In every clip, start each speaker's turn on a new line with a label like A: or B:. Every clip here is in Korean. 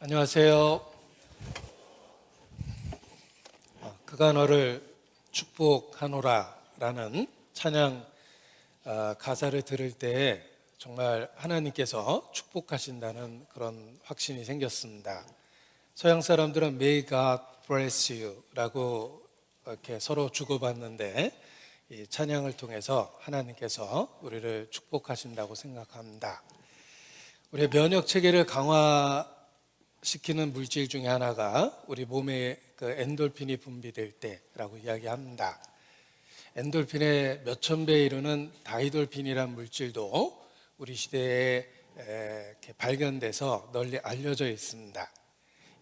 A: 안녕하세요. 그가 너를 축복하노라라는 찬양 가사를 들을 때 정말 하나님께서 축복하신다는 그런 확신이 생겼습니다. 서양 사람들은 May God bless you라고 이렇게 서로 주고받는데 이 찬양을 통해서 하나님께서 우리를 축복하신다고 생각합니다. 우리의 면역 체계를 강화시키는 물질 중에 하나가 우리 몸에 그 엔돌핀이 분비될 때라고 이야기합니다. 엔돌핀의 몇천 배에 이르는 다이돌핀이라는 물질도 우리 시대에 이렇게 발견돼서 널리 알려져 있습니다.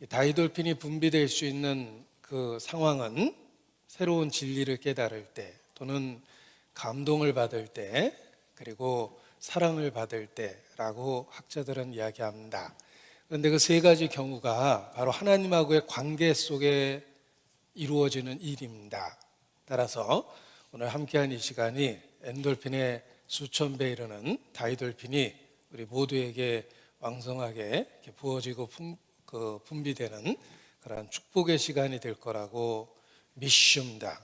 A: 이 다이돌핀이 분비될 수 있는 그 상황은 새로운 진리를 깨달을 때 또는 감동을 받을 때 그리고 사랑을 받을 때라고 학자들은 이야기합니다. 그런데 그 세 가지 경우가 바로 하나님하고의 관계 속에 이루어지는 일입니다. 따라서 오늘 함께한 이 시간이 엔돌핀의 수천 배 이르는 다이돌핀이 우리 모두에게 왕성하게 부어지고 분비되는 그런 축복의 시간이 될 거라고 믿습니다.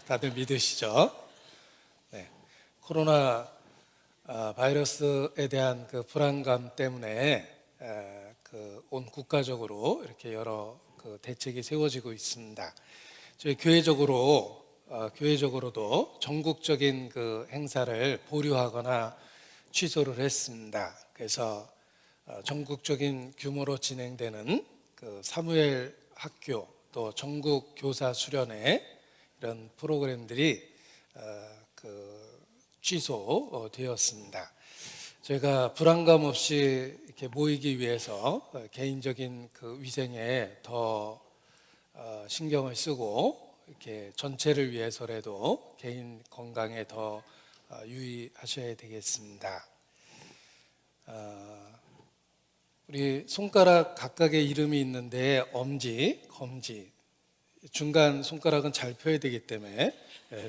A: 다들 믿으시죠? 네. 코로나 바이러스에 대한 그 불안감 때문에 온 국가적으로 이렇게 여러 그 대책이 세워지고 있습니다. 저희 교회적으로도 전국적인 그 행사를 보류하거나 취소를 했습니다. 그래서 전국적인 규모로 진행되는 그 사무엘 학교 또 전국 교사 수련회 이런 프로그램들이 취소되었습니다. 저희가 불안감 없이 이렇게 모이기 위해서 개인적인 그 위생에 더 신경을 쓰고 이렇게 전체를 위해서라도 개인 건강에 더 유의하셔야 되겠습니다. 우리 손가락 각각의 이름이 있는데 엄지, 검지, 중간 손가락은 잘 펴야 되기 때문에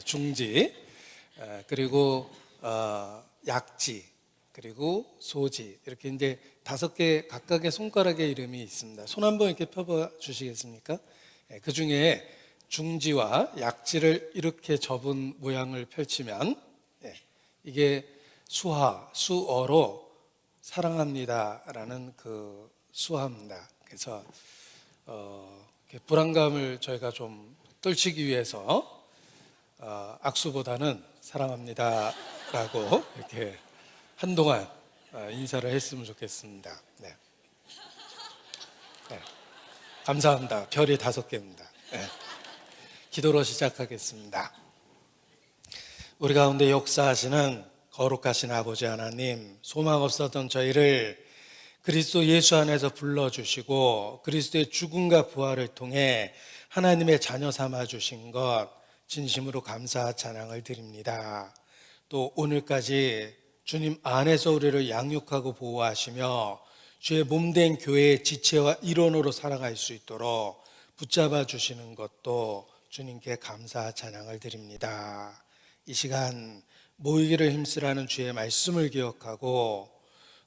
A: 중지, 그리고 약지, 그리고 소지 이렇게 이제 5개 각각의 손가락의 이름이 있습니다. 손 한번 이렇게 펴봐 주시겠습니까? 그 중에 중지와 약지를 이렇게 접은 모양을 펼치면 이게 수어로 사랑합니다라는 그 수화입니다. 그래서 불안감을 저희가 좀 떨치기 위해서 악수보다는 사랑합니다라고 이렇게 한동안 인사를 했으면 좋겠습니다. 네. 네. 감사합니다. 별이 5개입니다. 네. 기도로 시작하겠습니다. 우리 가운데 역사하시는 거룩하신 아버지 하나님, 소망 없었던 저희를 그리스도 예수 안에서 불러주시고 그리스도의 죽음과 부활을 통해 하나님의 자녀 삼아 주신 것 진심으로 감사 찬양을 드립니다. 또 오늘까지 주님 안에서 우리를 양육하고 보호하시며 주의 몸된 교회의 지체와 일원으로 살아갈 수 있도록 붙잡아 주시는 것도 주님께 감사 찬양을 드립니다. 이 시간 모이기를 힘쓰라는 주의 말씀을 기억하고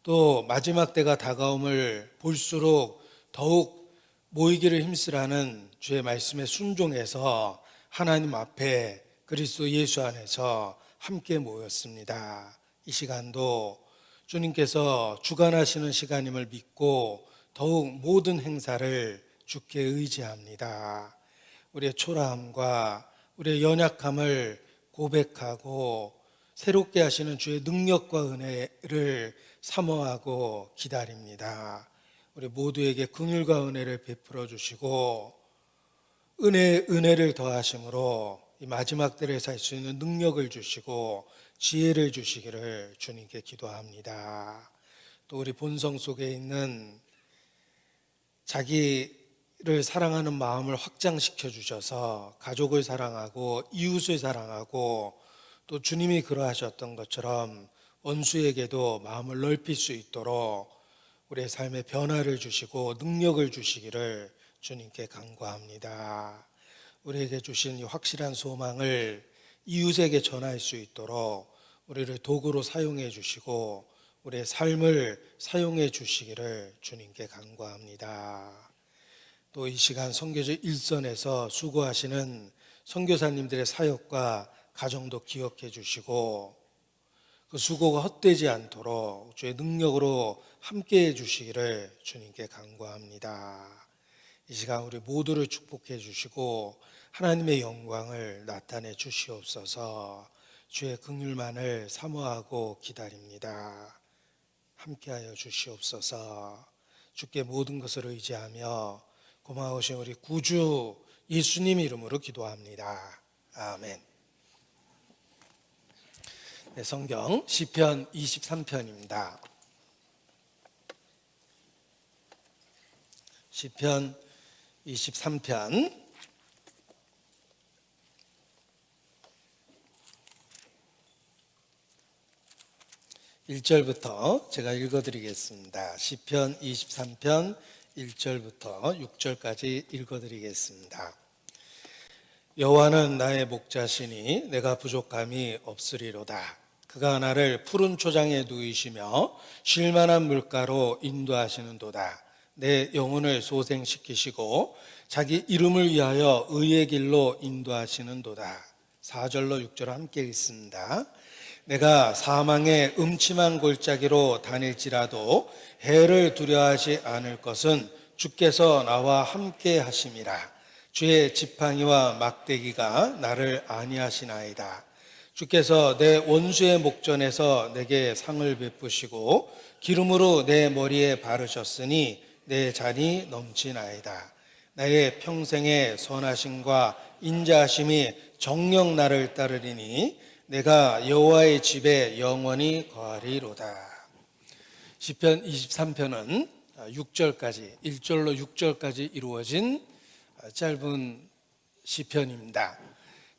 A: 또 마지막 때가 다가옴을 볼수록 더욱 모이기를 힘쓰라는 주의 말씀에 순종해서 하나님 앞에 그리스도 예수 안에서 함께 모였습니다. 이 시간도 주님께서 주관하시는 시간임을 믿고 더욱 모든 행사를 주께 의지합니다. 우리의 초라함과 우리의 연약함을 고백하고 새롭게 하시는 주의 능력과 은혜를 사모하고 기다립니다. 우리 모두에게 긍휼과 은혜를 베풀어 주시고 은혜를 더하심으로 이 마지막 때를 살 수 있는 능력을 주시고 지혜를 주시기를 주님께 기도합니다. 또 우리 본성 속에 있는 자기를 사랑하는 마음을 확장시켜 주셔서 가족을 사랑하고 이웃을 사랑하고 또 주님이 그러하셨던 것처럼 원수에게도 마음을 넓힐 수 있도록 우리의 삶에 변화를 주시고 능력을 주시기를 주님께 간구합니다. 우리에게 주신 이 확실한 소망을 이웃에게 전할 수 있도록 우리를 도구로 사용해 주시고 우리의 삶을 사용해 주시기를 주님께 간구합니다. 또 이 시간 선교적 일선에서 수고하시는 선교사님들의 사역과 가정도 기억해 주시고 그 수고가 헛되지 않도록 주의 능력으로 함께해 주시기를 주님께 간구합니다. 이 시간 우리 모두를 축복해 주시고 하나님의 영광을 나타내 주시옵소서. 주의 긍휼만을 사모하고 기다립니다. 함께하여 주시옵소서. 주께 모든 것을 의지하며 고마우신 우리 구주 예수님 이름으로 기도합니다. 아멘. 네, 성경 시편 23편입니다. 시편 23편 1절부터 제가 읽어드리겠습니다. 시편 23편 1절부터 6절까지 읽어드리겠습니다. 여호와는 나의 목자시니 내가 부족함이 없으리로다. 그가 나를 푸른 초장에 누이시며 쉴만한 물가로 인도하시는도다. 내 영혼을 소생시키시고 자기 이름을 위하여 의의 길로 인도하시는도다. 4절로 6절 함께 읽습니다. 내가 사망의 음침한 골짜기로 다닐지라도 해를 두려워하지 않을 것은 주께서 나와 함께 하심이라. 주의 지팡이와 막대기가 나를 안위하시나이다. 주께서 내 원수의 목전에서 내게 상을 베푸시고 기름으로 내 머리에 바르셨으니 내 잔이 넘치나이다. 나의 평생의 선하심과 인자하심이 정녕 나를 따르리니 내가 여호와의 집에 영원히 거하리로다. 시편 23편은 6절까지 1절로 6절까지 이루어진 짧은 시편입니다.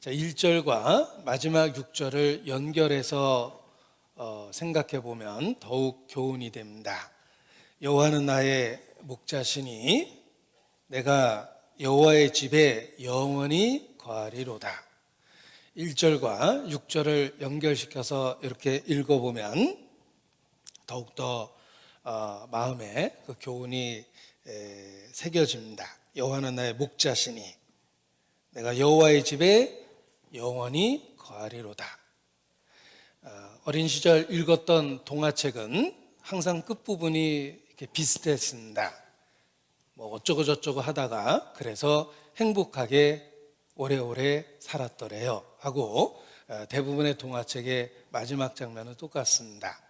A: 1절과 마지막 6절을 연결해서 생각해 보면 더욱 교훈이 됩니다. 여호와는 나의 목자시니 내가 여호와의 집에 영원히 거하리로다. 1절과 6절을 연결시켜서 이렇게 읽어보면 더욱더 마음에 그 교훈이 새겨집니다. 여호와는 나의 목자시니 내가 여호와의 집에 영원히 거하리로다. 어린 시절 읽었던 동화책은 항상 끝부분이 이렇게 비슷했습니다. 뭐 어쩌고 저쩌고 하다가 그래서 행복하게 오래오래 살았더래요 하고 대부분의 동화책의 마지막 장면은 똑같습니다.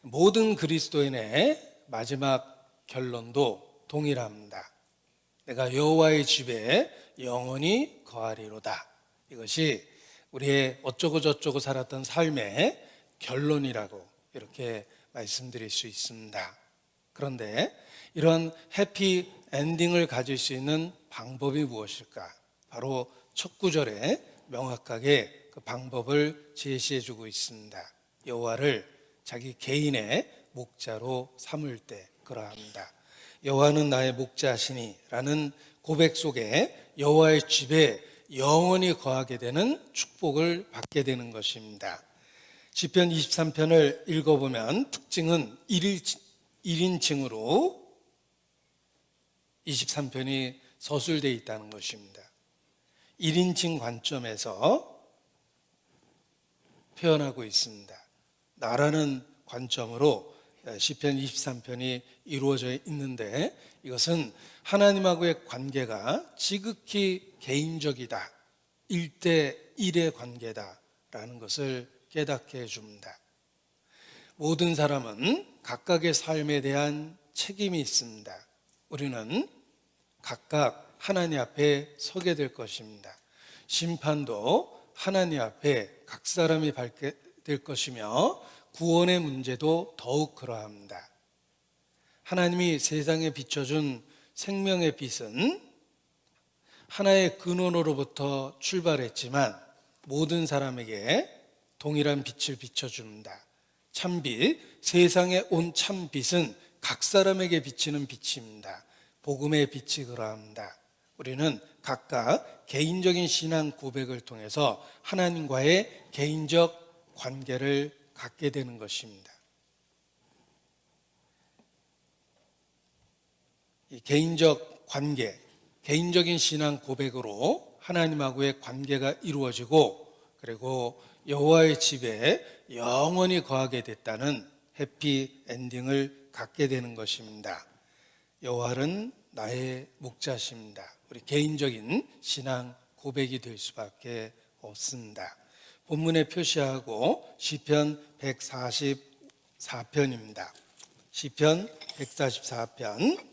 A: 모든 그리스도인의 마지막 결론도 동일합니다. 내가 여호와의 집에 영원히 거하리로다. 이것이 우리의 어쩌고 저쩌고 살았던 삶의 결론이라고 이렇게 말씀드릴 수 있습니다. 그런데 이런 해피 엔딩을 가질 수 있는 방법이 무엇일까? 바로 첫 구절에 명확하게 그 방법을 제시해 주고 있습니다. 여호와를 자기 개인의 목자로 삼을 때 그러합니다. 여호와는 나의 목자시니 라는 고백 속에 여호와의 집에 영원히 거하게 되는 축복을 받게 되는 것입니다. 시편 23편을 읽어보면 특징은 1인칭으로 23편이 서술되어 있다는 것입니다. 1인칭 관점에서 표현하고 있습니다. 나라는 관점으로 시편 23편이 이루어져 있는데 이것은 하나님하고의 관계가 지극히 개인적이다. 1대1의 관계다라는 것을 깨닫게 해줍니다. 모든 사람은 각각의 삶에 대한 책임이 있습니다. 우리는 각각 하나님 앞에 서게 될 것입니다. 심판도 하나님 앞에 각 사람이 받게 될 것이며 구원의 문제도 더욱 그러합니다. 하나님이 세상에 비춰준 생명의 빛은 하나의 근원으로부터 출발했지만 모든 사람에게 동일한 빛을 비춰줍니다. 참빛, 세상에 온 참빛은 각 사람에게 비치는 빛입니다. 복음의 빛이 그러합니다. 우리는 각각 개인적인 신앙 고백을 통해서 하나님과의 개인적 관계를 갖게 되는 것입니다. 이 개인적 관계, 개인적인 신앙 고백으로 하나님하고의 관계가 이루어지고 그리고 여호와의 집에 영원히 거하게 됐다는 해피 엔딩을 갖게 되는 것입니다. 여호와는 나의 목자십니다. 우리 개인적인 신앙 고백이 될 수밖에 없습니다. 본문에 표시하고 시편 144편입니다. 시편 144편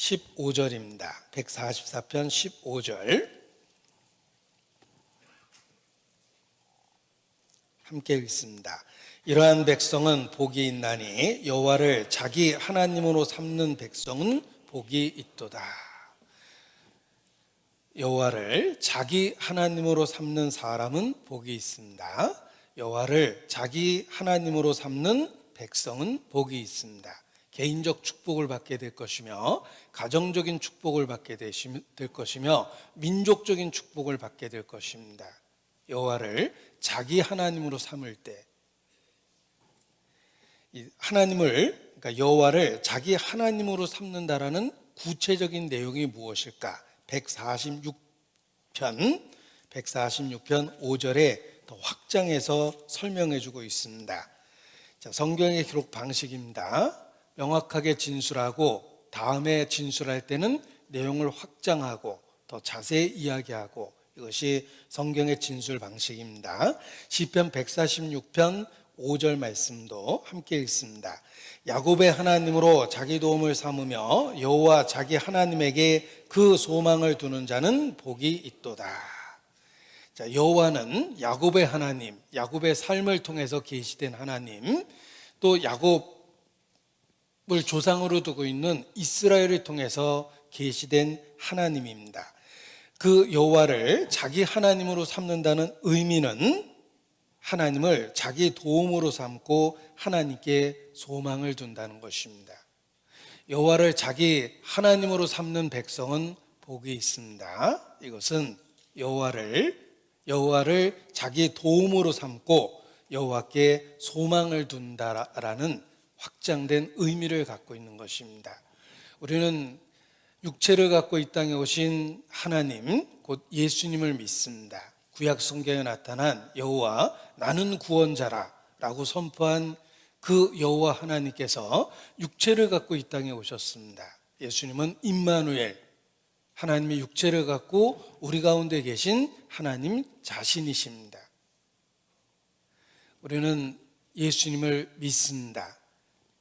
A: 15절입니다. 144편 15절 함께 읽습니다. 이러한 백성은 복이 있나니 여호와를 자기 하나님으로 삼는 백성은 복이 있도다. 여호와를 자기 하나님으로 삼는 사람은 복이 있습니다. 여호와를 자기 하나님으로 삼는 백성은 복이 있습니다. 개인적 축복을 받게 될 것이며 가정적인 축복을 받게 될 것이며 민족적인 축복을 받게 될 것입니다. 여호와를 자기 하나님으로 삼을 때 하나님을 그러니까 여호와를 자기 하나님으로 삼는다라는 구체적인 내용이 무엇일까? 146편 5절에 더 확장해서 설명해 주고 있습니다. 자, 성경의 기록 방식입니다. 명확하게 진술하고 다음에 진술할 때는 내용을 확장하고 더 자세히 이야기하고 이것이 성경의 진술 방식입니다. 시편 146편 5절 말씀도 함께 읽습니다. 야곱의 하나님으로 자기 도움을 삼으며 여호와 자기 하나님에게 그 소망을 두는 자는 복이 있도다. 자, 여호와는 야곱의 하나님, 야곱의 삶을 통해서 계시된 하나님, 또 야곱을 조상으로 두고 있는 이스라엘을 통해서 계시된 하나님입니다. 그 여호와를 자기 하나님으로 삼는다는 의미는 하나님을 자기 도움으로 삼고 하나님께 소망을 둔다는 것입니다. 여호와를 자기 하나님으로 삼는 백성은 복이 있습니다. 이것은 여호와를 자기 도움으로 삼고 여호와께 소망을 둔다라는 확장된 의미를 갖고 있는 것입니다. 우리는 육체를 갖고 이 땅에 오신 하나님, 곧 예수님을 믿습니다. 구약 성경에 나타난 여호와 나는 구원자라 라고 선포한 그 여호와 하나님께서 육체를 갖고 이 땅에 오셨습니다. 예수님은 임마누엘, 하나님의 육체를 갖고 우리 가운데 계신 하나님 자신이십니다. 우리는 예수님을 믿습니다.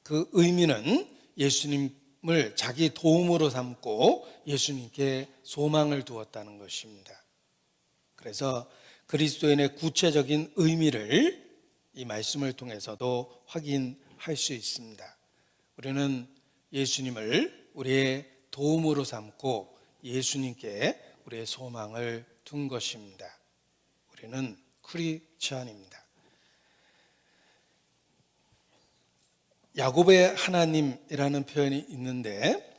A: 그 의미는 예수님을 자기 도움으로 삼고 예수님께 소망을 두었다는 것입니다. 그래서 그리스도인의 구체적인 의미를 이 말씀을 통해서도 확인할 수 있습니다. 우리는 예수님을 우리의 도움으로 삼고 예수님께 우리의 소망을 둔 것입니다. 우리는 크리스천입니다. 야곱의 하나님이라는 표현이 있는데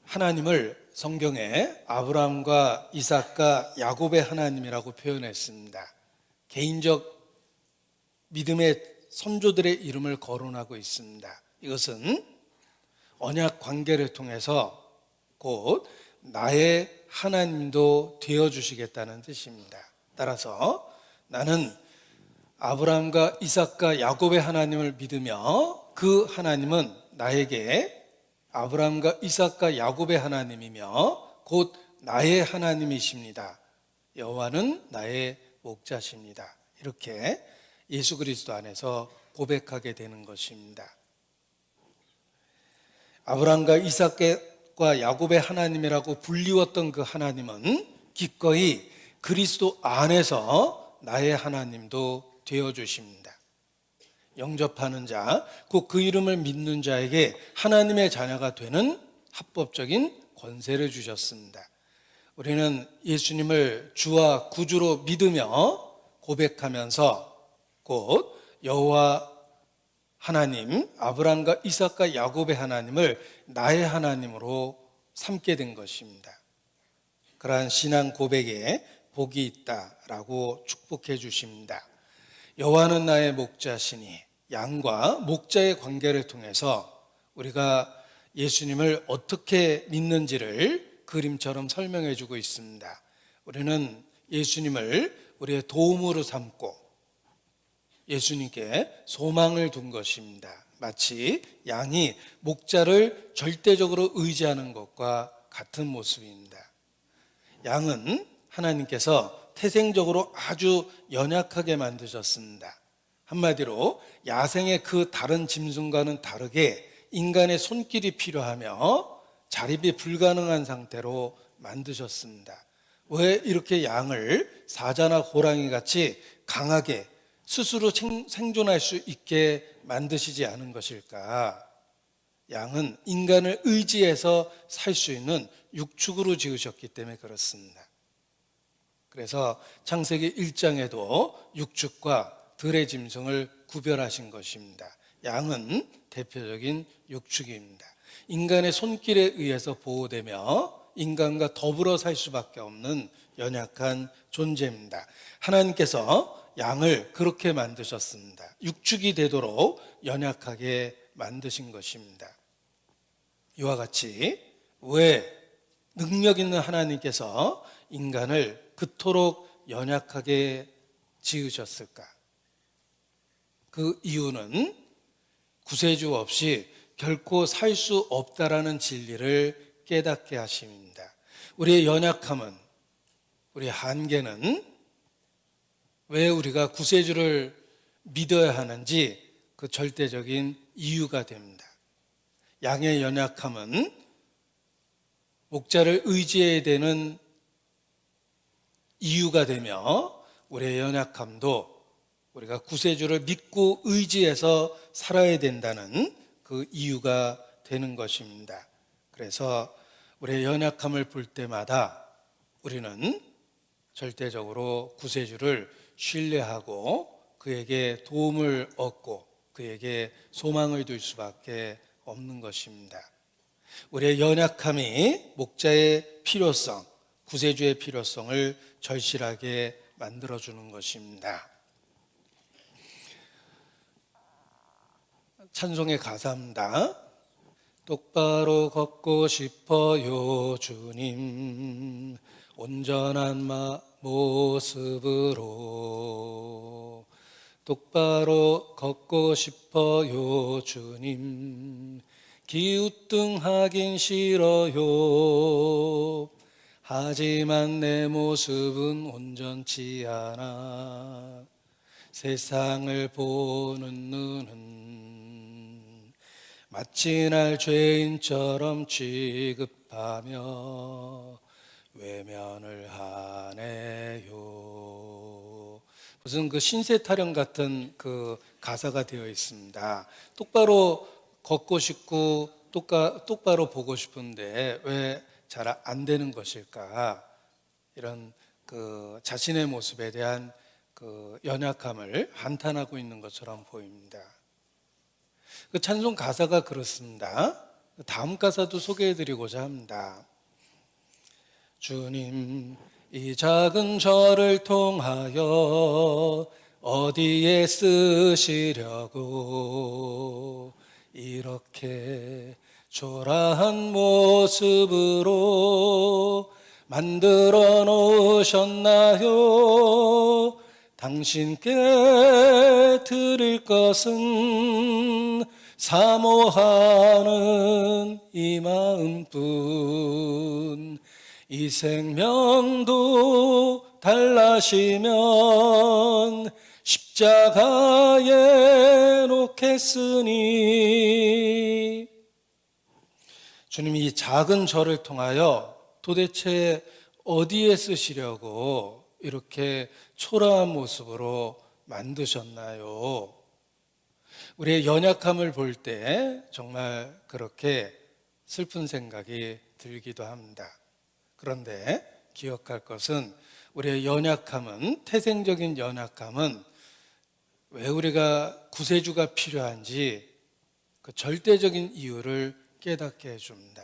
A: 하나님을 성경에 아브라함과 이삭과 야곱의 하나님이라고 표현했습니다. 개인적 믿음의 선조들의 이름을 거론하고 있습니다. 이것은 언약 관계를 통해서 곧 나의 하나님도 되어주시겠다는 뜻입니다. 따라서 나는 아브라함과 이삭과 야곱의 하나님을 믿으며 그 하나님은 나에게 아브라함과 이삭과 야곱의 하나님이며 곧 나의 하나님이십니다. 여호와는 나의 목자십니다. 이렇게 예수 그리스도 안에서 고백하게 되는 것입니다. 아브라함과 이삭과 야곱의 하나님이라고 불리웠던 그 하나님은 기꺼이 그리스도 안에서 나의 하나님도 되어주십니다. 영접하는 자, 곧 그 이름을 믿는 자에게 하나님의 자녀가 되는 합법적인 권세를 주셨습니다. 우리는 예수님을 주와 구주로 믿으며 고백하면서 곧 여호와 하나님, 아브라함과 이삭과 야곱의 하나님을 나의 하나님으로 삼게 된 것입니다. 그러한 신앙 고백에 복이 있다라고 축복해 주십니다. 여호와는 나의 목자시니, 양과 목자의 관계를 통해서 우리가 예수님을 어떻게 믿는지를 그림처럼 설명해 주고 있습니다. 우리는 예수님을 우리의 도움으로 삼고 예수님께 소망을 둔 것입니다. 마치 양이 목자를 절대적으로 의지하는 것과 같은 모습입니다. 양은 하나님께서 태생적으로 아주 연약하게 만드셨습니다. 한마디로 야생의 그 다른 짐승과는 다르게 인간의 손길이 필요하며 자립이 불가능한 상태로 만드셨습니다. 왜 이렇게 양을 사자나 호랑이 같이 강하게 스스로 생존할 수 있게 만드시지 않은 것일까? 양은 인간을 의지해서 살 수 있는 육축으로 지으셨기 때문에 그렇습니다. 그래서 창세기 1장에도 육축과 들의 짐승을 구별하신 것입니다. 양은 대표적인 육축입니다. 인간의 손길에 의해서 보호되며 인간과 더불어 살 수밖에 없는 연약한 존재입니다. 하나님께서 양을 그렇게 만드셨습니다. 육축이 되도록 연약하게 만드신 것입니다. 이와 같이 왜 능력 있는 하나님께서 인간을 그토록 연약하게 지으셨을까? 그 이유는 구세주 없이 결코 살 수 없다라는 진리를 깨닫게 하심입니다. 우리의 연약함은, 우리의 한계는 왜 우리가 구세주를 믿어야 하는지 그 절대적인 이유가 됩니다. 양의 연약함은 목자를 의지해야 되는 이유가 되며 우리의 연약함도 우리가 구세주를 믿고 의지해서 살아야 된다는 그 이유가 되는 것입니다. 그래서 우리의 연약함을 볼 때마다 우리는 절대적으로 구세주를 신뢰하고 그에게 도움을 얻고 그에게 소망을 둘 수밖에 없는 것입니다. 우리의 연약함이 목자의 필요성, 구세주의 필요성을 절실하게 만들어주는 것입니다. 찬송의 가사입니다. 똑바로 걷고 싶어요 주님, 온전한 모습으로. 똑바로 걷고 싶어요 주님, 기우뚱하긴 싫어요. 하지만 내 모습은 온전치 않아. 세상을 보는 눈은 마치 날 죄인처럼 취급하며 외면을 하네요. 무슨 그 신세 타령 같은 그 가사가 되어 있습니다. 똑바로 걷고 싶고 똑바로 보고 싶은데 왜 잘 안 되는 것일까? 이런 그 자신의 모습에 대한 그 연약함을 한탄하고 있는 것처럼 보입니다. 그 찬송 가사가 그렇습니다. 다음 가사도 소개해드리고자 합니다. 주님, 이 작은 저를 통하여 어디에 쓰시려고 이렇게 초라한 모습으로 만들어 놓으셨나요? 당신께 드릴 것은 사모하는 이 마음뿐. 이 생명도 달라시면 십자가에 놓겠으니. 주님이 이 작은 저를 통하여 도대체 어디에 쓰시려고 이렇게 초라한 모습으로 만드셨나요? 우리의 연약함을 볼 때 정말 그렇게 슬픈 생각이 들기도 합니다. 그런데 기억할 것은 우리의 연약함은, 태생적인 연약함은 왜 우리가 구세주가 필요한지 그 절대적인 이유를 깨닫게 해줍니다.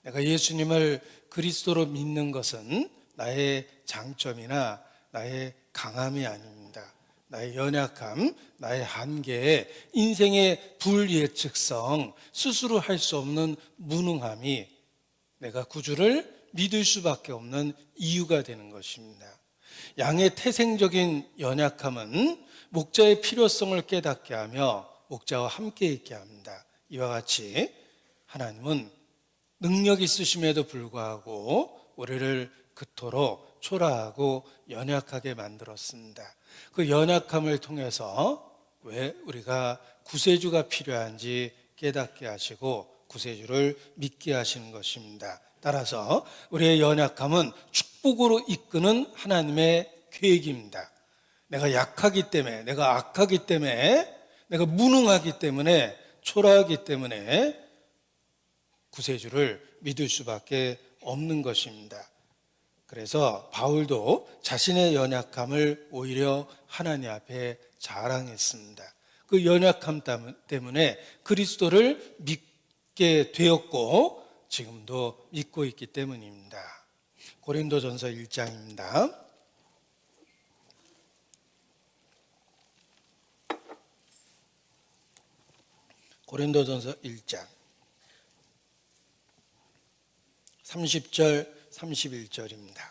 A: 내가 예수님을 그리스도로 믿는 것은 나의 장점이나 나의 강함이 아닙니다. 나의 연약함, 나의 한계, 인생의 불예측성, 스스로 할 수 없는 무능함이 내가 구주를 믿을 수밖에 없는 이유가 되는 것입니다. 양의 태생적인 연약함은 목자의 필요성을 깨닫게 하며 목자와 함께 있게 합니다. 이와 같이 하나님은 능력 있으심에도 불구하고 우리를 그토록 초라하고 연약하게 만들었습니다. 그 연약함을 통해서 왜 우리가 구세주가 필요한지 깨닫게 하시고 구세주를 믿게 하시는 것입니다. 따라서 우리의 연약함은 축복으로 이끄는 하나님의 계획입니다. 내가 약하기 때문에, 내가 악하기 때문에, 내가 무능하기 때문에, 초라하기 때문에 구세주를 믿을 수밖에 없는 것입니다. 그래서 바울도 자신의 연약함을 오히려 하나님 앞에 자랑했습니다. 그 연약함 때문에 그리스도를 믿게 되었고 지금도 믿고 있기 때문입니다. 고린도전서 1장입니다. 고린도전서 1장 30절 31절입니다.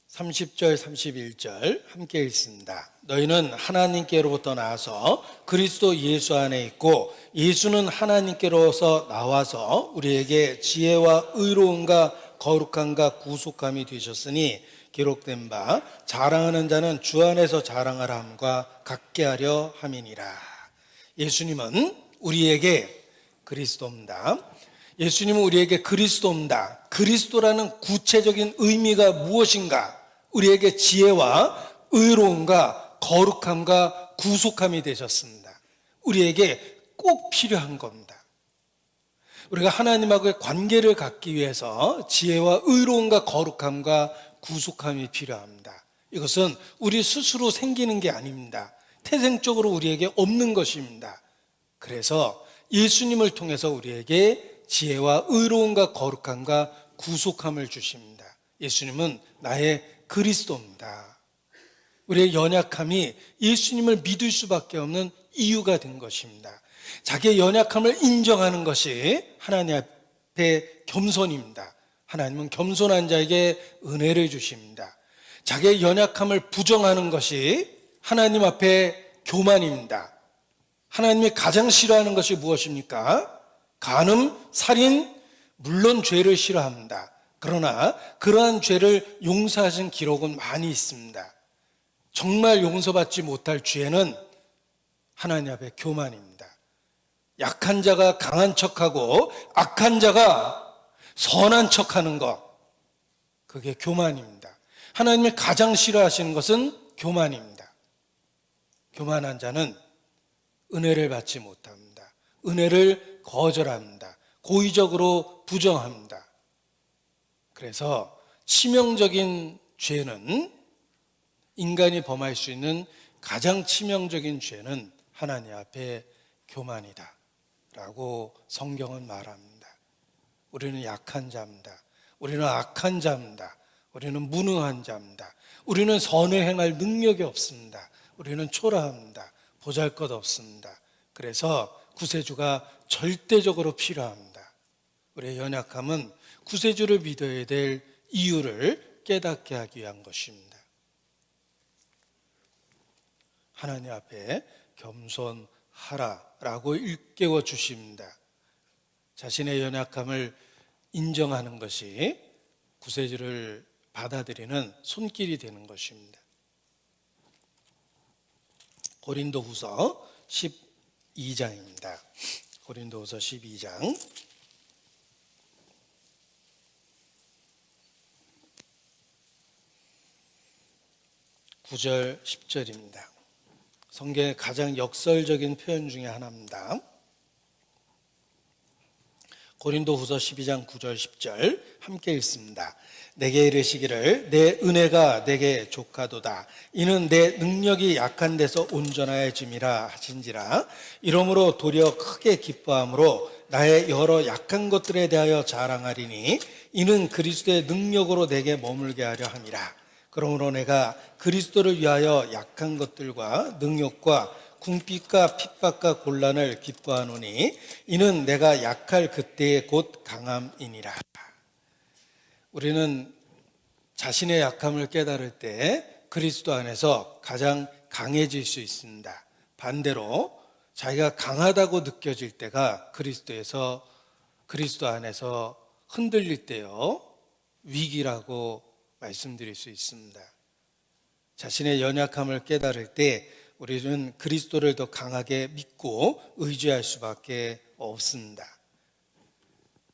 A: (30절) (31절) 함께 읽습니다. 너희는 하나님께로부터 나와서 그리스도 예수 안에 있고 예수는 하나님께로서 나와서 우리에게 지혜와 의로움과 거룩함과 구속함이 되셨으니 기록된 바 자랑하는 자는 주 안에서 자랑하라 함과 같게 하려 함이니라. 예수님은 우리에게 그리스도입니다. 예수님은 우리에게 그리스도입니다. 그리스도라는 구체적인 의미가 무엇인가? 우리에게 지혜와 의로움과 거룩함과 구속함이 되셨습니다. 우리에게 꼭 필요한 겁니다. 우리가 하나님하고의 관계를 갖기 위해서 지혜와 의로움과 거룩함과 구속함이 필요합니다. 이것은 우리 스스로 생기는 게 아닙니다. 태생적으로 우리에게 없는 것입니다. 그래서 예수님을 통해서 우리에게 지혜와 의로움과 거룩함과 구속함을 주십니다. 예수님은 나의 그리스도입니다. 우리의 연약함이 예수님을 믿을 수밖에 없는 이유가 된 것입니다. 자기의 연약함을 인정하는 것이 하나님 앞에 겸손입니다. 하나님은 겸손한 자에게 은혜를 주십니다. 자기의 연약함을 부정하는 것이 하나님 앞에 교만입니다. 하나님이 가장 싫어하는 것이 무엇입니까? 간음, 살인, 물론 죄를 싫어합니다. 그러나 그러한 죄를 용서하신 기록은 많이 있습니다. 정말 용서받지 못할 죄는 하나님 앞에 교만입니다. 약한 자가 강한 척하고 악한 자가 선한 척하는 것, 그게 교만입니다. 하나님이 가장 싫어하시는 것은 교만입니다. 교만한 자는 은혜를 받지 못합니다. 은혜를 거절합니다. 고의적으로 부정합니다. 그래서 치명적인 죄는, 인간이 범할 수 있는 가장 치명적인 죄는 하나님 앞에 교만이다 라고 성경은 말합니다. 우리는 약한 자입니다. 우리는 악한 자입니다. 우리는 무능한 자입니다. 우리는 선을 행할 능력이 없습니다. 우리는 초라합니다. 보잘것없습니다. 그래서 구세주가 절대적으로 필요합니다. 우리의 연약함은 구세주를 믿어야 될 이유를 깨닫게 하기 위한 것입니다. 하나님 앞에 겸손하라라고 일깨워 주십니다. 자신의 연약함을 인정하는 것이 구세주를 받아들이는 손길이 되는 것입니다. 고린도후서 12장입니다. 고린도후서 12장 9절 10절입니다. 성경의 가장 역설적인 표현 중에 하나입니다. 고린도후서 12장 9절 10절 함께 읽습니다. 내게 이르시기를 내 은혜가 내게 족하도다. 이는 내 능력이 약한 데서 온전하여짐이라 하신지라. 이러므로 도리어 크게 기뻐함으로 나의 여러 약한 것들에 대하여 자랑하리니 이는 그리스도의 능력으로 내게 머물게 하려 함이라. 그러므로 내가 그리스도를 위하여 약한 것들과 능력과 궁핍과 핍박과 곤란을 기뻐하노니 이는 내가 약할 그때의 곧 강함이니라. 우리는 자신의 약함을 깨달을 때 그리스도 안에서 가장 강해질 수 있습니다. 반대로 자기가 강하다고 느껴질 때가 그리스도 안에서 흔들릴 때요, 위기라고 말씀드릴 수 있습니다. 자신의 연약함을 깨달을 때 우리는 그리스도를 더 강하게 믿고 의지할 수밖에 없습니다.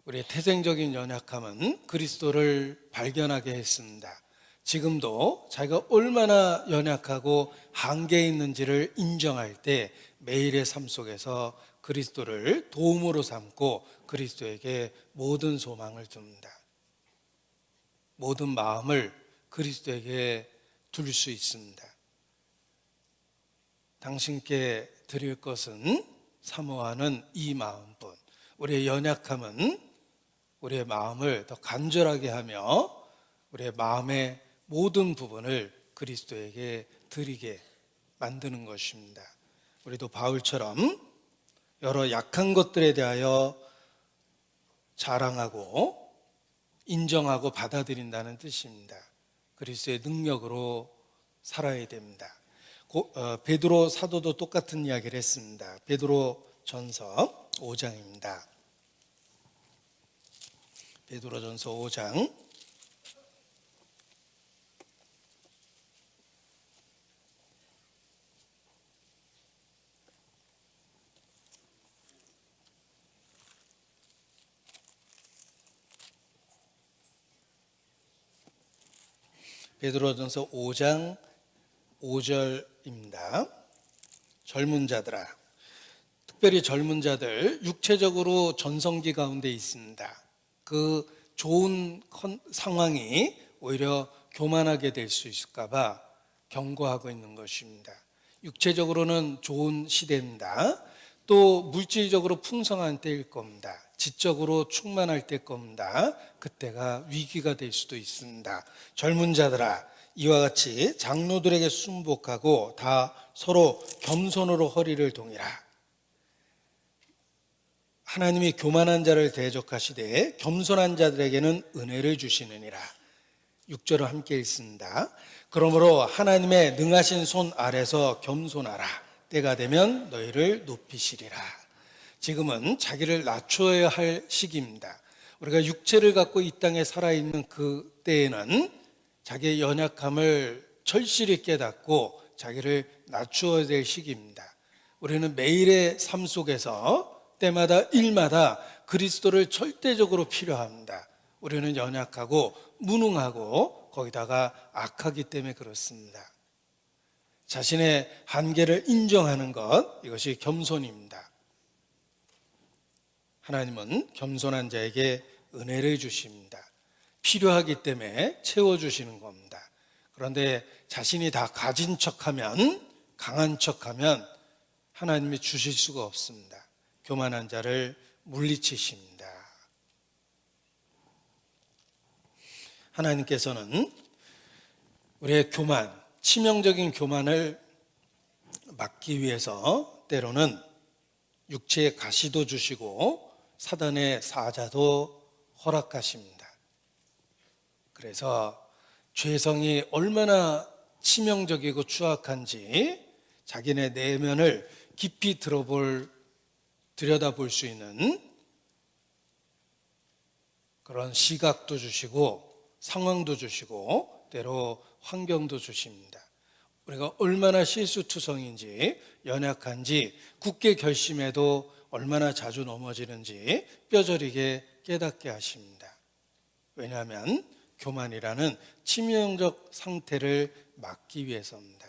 A: 우리의 태생적인 연약함은 그리스도를 발견하게 했습니다. 지금도 자기가 얼마나 연약하고 한계 있는지를 인정할 때 매일의 삶 속에서 그리스도를 도움으로 삼고 그리스도에게 모든 소망을 둡니다. 모든 마음을 그리스도에게 둘 수 있습니다. 당신께 드릴 것은 사모하는 이 마음뿐. 우리의 연약함은 우리의 마음을 더 간절하게 하며 우리의 마음의 모든 부분을 그리스도에게 드리게 만드는 것입니다. 우리도 바울처럼 여러 약한 것들에 대하여 자랑하고 인정하고 받아들인다는 뜻입니다. 그리스도의 능력으로 살아야 됩니다. 베드로 사도도 똑같은 이야기를 했습니다. 베드로 전서 5장입니다. 베드로 전서 5장 5절입니다. 젊은 자들아, 특별히 젊은 자들, 육체적으로 전성기 가운데 있습니다. 그 좋은 상황이 오히려 교만하게 될 수 있을까 봐 경고하고 있는 것입니다. 육체적으로는 좋은 시대입니다. 또 물질적으로 풍성한 때일 겁니다. 지적으로 충만할 때일 겁니다. 그때가 위기가 될 수도 있습니다. 젊은 자들아, 이와 같이 장로들에게 순복하고 다 서로 겸손으로 허리를 동이라. 하나님이 교만한 자를 대적하시되 겸손한 자들에게는 은혜를 주시느니라. 6절을 함께 읽습니다. 그러므로 하나님의 능하신 손 아래서 겸손하라. 때가 되면 너희를 높이시리라. 지금은 자기를 낮춰야 할 시기입니다. 우리가 육체를 갖고 이 땅에 살아있는 그 때에는 자기의 연약함을 절실히 깨닫고 자기를 낮추어야 될 시기입니다. 우리는 매일의 삶 속에서 때마다 일마다 그리스도를 절대적으로 필요합니다. 우리는 연약하고 무능하고 거기다가 악하기 때문에 그렇습니다. 자신의 한계를 인정하는 것, 이것이 겸손입니다. 하나님은 겸손한 자에게 은혜를 주십니다. 필요하기 때문에 채워주시는 겁니다. 그런데 자신이 다 가진 척하면, 강한 척하면 하나님이 주실 수가 없습니다. 교만한 자를 물리치십니다. 하나님께서는 우리의 교만, 치명적인 교만을 막기 위해서 때로는 육체의 가시도 주시고 사단의 사자도 허락하십니다. 그래서 죄성이 얼마나 치명적이고 추악한지 자기네 내면을 깊이 들여다볼 수 있는 그런 시각도 주시고 상황도 주시고 때로 환경도 주십니다. 우리가 얼마나 실수투성인지 연약한지 굳게 결심해도 얼마나 자주 넘어지는지 뼈저리게 깨닫게 하십니다. 왜냐하면 교만이라는 치명적 상태를 막기 위해서입니다.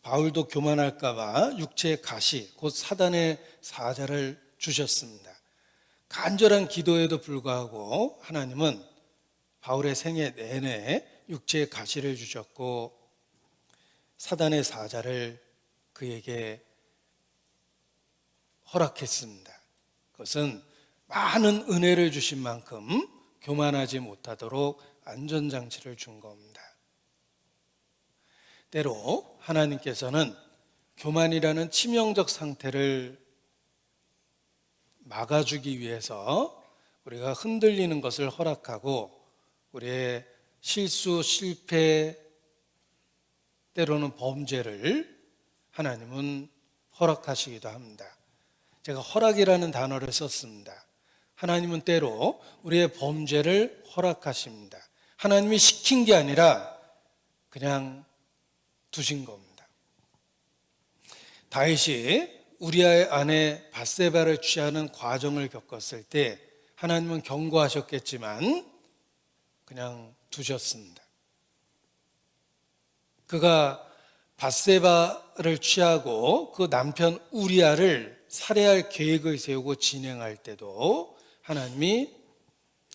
A: 바울도 교만할까 봐 육체의 가시, 곧 사단의 사자를 주셨습니다. 간절한 기도에도 불구하고 하나님은 바울의 생애 내내 육체의 가시를 주셨고 사단의 사자를 그에게 허락했습니다. 그것은 많은 은혜를 주신 만큼 교만하지 못하도록 안전장치를 준 겁니다. 때로 하나님께서는 교만이라는 치명적 상태를 막아주기 위해서 우리가 흔들리는 것을 허락하고 우리의 실수, 실패, 때로는 범죄를 하나님은 허락하시기도 합니다. 제가 허락이라는 단어를 썼습니다. 하나님은 때로 우리의 범죄를 허락하십니다. 하나님이 시킨 게 아니라 그냥 두신 겁니다. 다윗이 우리아의 아내 밧세바를 취하는 과정을 겪었을 때 하나님은 경고하셨겠지만 그냥 두셨습니다. 그가 밧세바를 취하고 그 남편 우리아를 살해할 계획을 세우고 진행할 때도 하나님이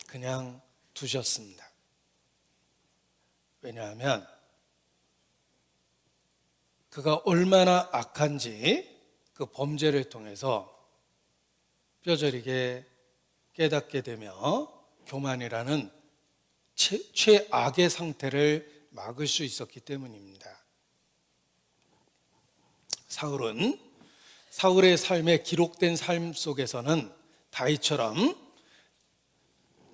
A: 그냥 두셨습니다. 왜냐하면 그가 얼마나 악한지 그 범죄를 통해서 뼈저리게 깨닫게 되며 교만이라는 최악의 상태를 막을 수 있었기 때문입니다. 사울의 삶에 기록된 삶 속에서는 다윗처럼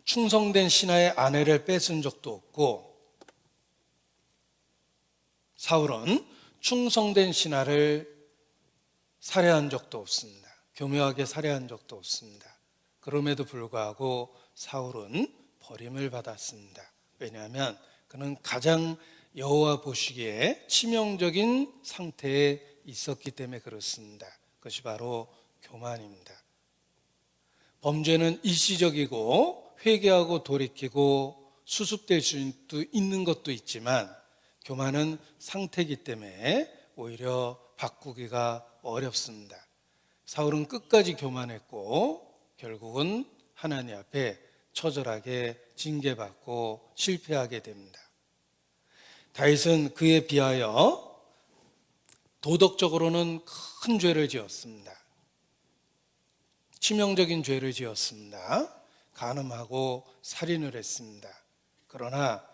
A: 충성된 신하의 아내를 뺏은 적도 없고 사울은 충성된 신하를 살해한 적도 없습니다. 교묘하게 살해한 적도 없습니다. 그럼에도 불구하고 사울은 버림을 받았습니다. 왜냐하면 그는 가장 여호와 보시기에 치명적인 상태에 있었기 때문에 그렇습니다. 그것이 바로 교만입니다. 범죄는 일시적이고 회개하고 돌이키고 수습될 수 있는 것도 있지만 교만은 상태이기 때문에 오히려 바꾸기가 어렵습니다. 사울은 끝까지 교만했고 결국은 하나님 앞에 처절하게 징계받고 실패하게 됩니다. 다윗은 그에 비하여 도덕적으로는 큰 죄를 지었습니다. 치명적인 죄를 지었습니다. 간음하고 살인을 했습니다. 그러나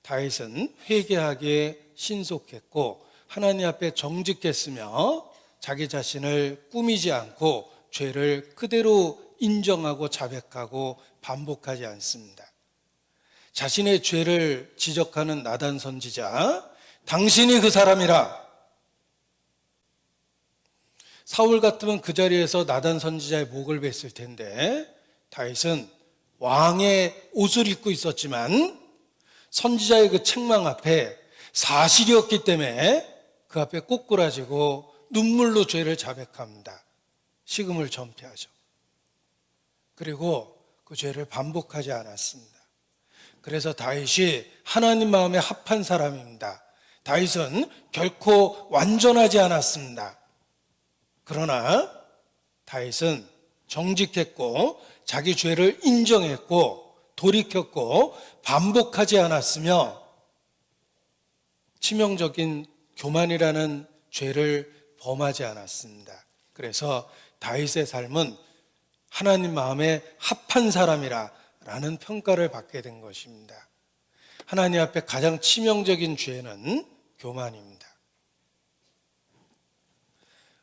A: 다윗은 회개하기에 신속했고 하나님 앞에 정직했으며 자기 자신을 꾸미지 않고 죄를 그대로 인정하고 자백하고 반복하지 않습니다. 자신의 죄를 지적하는 나단 선지자, 당신이 그 사람이라. 사울 같으면 그 자리에서 나단 선지자의 목을 뱄을 텐데 다윗은 왕의 옷을 입고 있었지만 선지자의 그 책망 앞에 사실이었기 때문에 그 앞에 꼬꾸라지고 눈물로 죄를 자백합니다. 식음을 전폐하죠. 그리고 그 죄를 반복하지 않았습니다. 그래서 다윗이 하나님 마음에 합한 사람입니다. 다윗은 결코 완전하지 않았습니다. 그러나 다윗은 정직했고 자기 죄를 인정했고 돌이켰고 반복하지 않았으며 치명적인 교만이라는 죄를 범하지 않았습니다. 그래서 다윗의 삶은 하나님 마음에 합한 사람이라 라는 평가를 받게 된 것입니다. 하나님 앞에 가장 치명적인 죄는 교만입니다.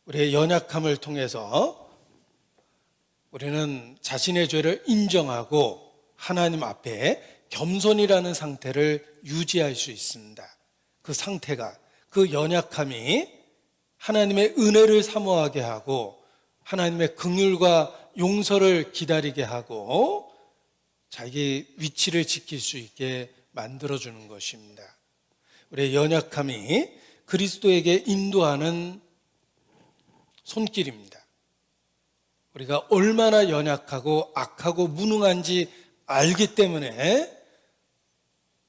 A: 우리의 연약함을 통해서 우리는 자신의 죄를 인정하고 하나님 앞에 겸손이라는 상태를 유지할 수 있습니다. 그 상태가, 그 연약함이 하나님의 은혜를 사모하게 하고 하나님의 긍휼과 용서를 기다리게 하고 자기 위치를 지킬 수 있게 만들어주는 것입니다. 우리의 연약함이 그리스도에게 인도하는 손길입니다. 우리가 얼마나 연약하고 악하고 무능한지 알기 때문에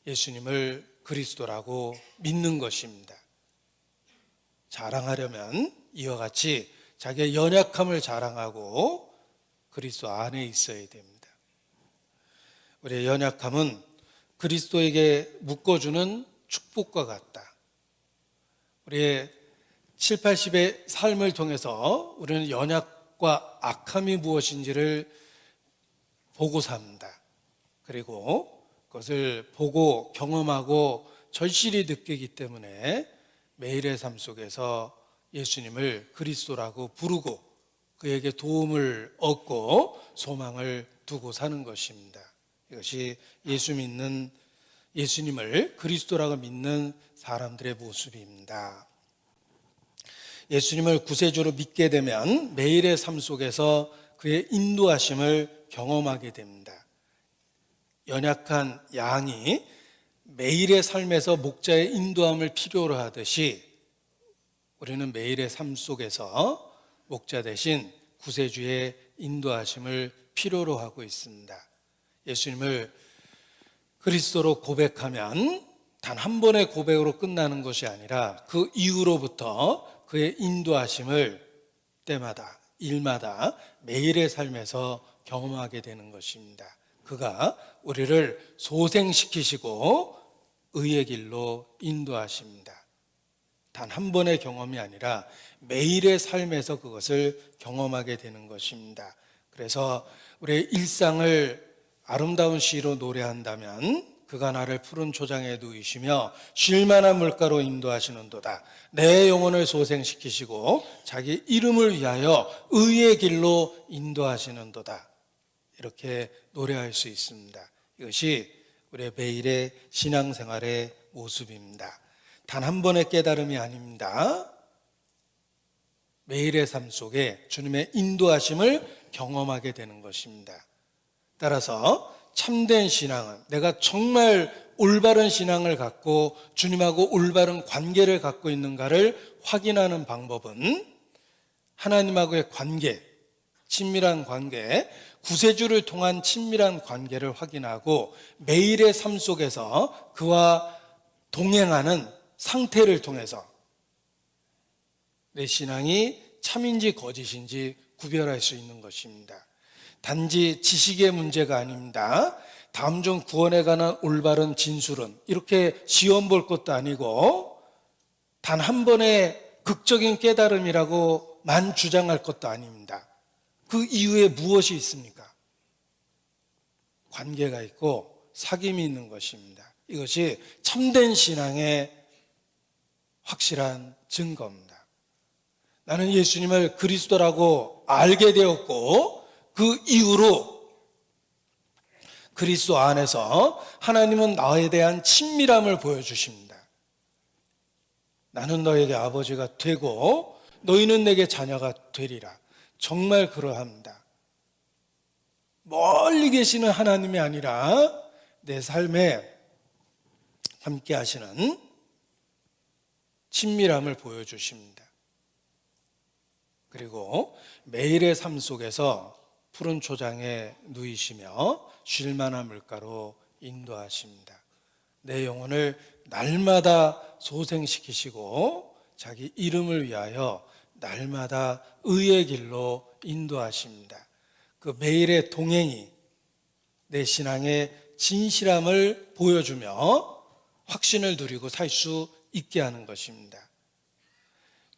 A: 예수님을 그리스도라고 믿는 것입니다. 자랑하려면 이와 같이 자기의 연약함을 자랑하고 그리스도 안에 있어야 됩니다. 우리의 연약함은 그리스도에게 묶어주는 축복과 같다. 우리의 7, 80의 삶을 통해서 우리는 연약과 악함이 무엇인지를 보고 삽니다. 그리고 그것을 보고 경험하고 절실히 느끼기 때문에 매일의 삶 속에서 예수님을 그리스도라고 부르고 그에게 도움을 얻고 소망을 두고 사는 것입니다. 이것이 예수님을 그리스도라고 믿는 사람들의 모습입니다. 예수님을 구세주로 믿게 되면 매일의 삶 속에서 그의 인도하심을 경험하게 됩니다. 연약한 양이 매일의 삶에서 목자의 인도함을 필요로 하듯이 우리는 매일의 삶 속에서 목자 대신 구세주의 인도하심을 필요로 하고 있습니다. 예수님을 그리스도로 고백하면 단 한 번의 고백으로 끝나는 것이 아니라 그 이후로부터 그의 인도하심을 때마다 일마다 매일의 삶에서 경험하게 되는 것입니다. 그가 우리를 소생시키시고 의의 길로 인도하십니다. 단 한 번의 경험이 아니라 매일의 삶에서 그것을 경험하게 되는 것입니다. 그래서 우리의 일상을 아름다운 시로 노래한다면 그가 나를 푸른 초장에 누이시며 쉴만한 물가로 인도하시는도다. 내 영혼을 소생시키시고 자기 이름을 위하여 의의 길로 인도하시는도다. 이렇게 노래할 수 있습니다. 이것이 우리의 매일의 신앙생활의 모습입니다. 단 한 번의 깨달음이 아닙니다. 매일의 삶 속에 주님의 인도하심을 경험하게 되는 것입니다. 따라서 참된 신앙은 내가 정말 올바른 신앙을 갖고 주님하고 올바른 관계를 갖고 있는가를 확인하는 방법은 하나님하고의 관계, 친밀한 관계, 구세주를 통한 친밀한 관계를 확인하고 매일의 삶 속에서 그와 동행하는 상태를 통해서 내 신앙이 참인지 거짓인지 구별할 수 있는 것입니다. 단지 지식의 문제가 아닙니다. 다음 중 구원에 관한 올바른 진술은 이렇게 시험 볼 것도 아니고 단 한 번의 극적인 깨달음이라고만 주장할 것도 아닙니다. 그 이후에 무엇이 있습니까? 관계가 있고 사귐이 있는 것입니다. 이것이 참된 신앙의 확실한 증거입니다. 나는 예수님을 그리스도라고 알게 되었고 그 이후로 그리스도 안에서 하나님은 나에 대한 친밀함을 보여주십니다. 나는 너에게 아버지가 되고 너희는 내게 자녀가 되리라. 정말 그러합니다. 멀리 계시는 하나님이 아니라 내 삶에 함께 하시는 친밀함을 보여주십니다. 그리고 매일의 삶 속에서 푸른 초장에 누이시며 쉴만한 물가로 인도하십니다. 내 영혼을 날마다 소생시키시고 자기 이름을 위하여 날마다 의의 길로 인도하십니다. 그 매일의 동행이 내 신앙의 진실함을 보여주며 확신을 누리고 살 수 있게 하는 것입니다.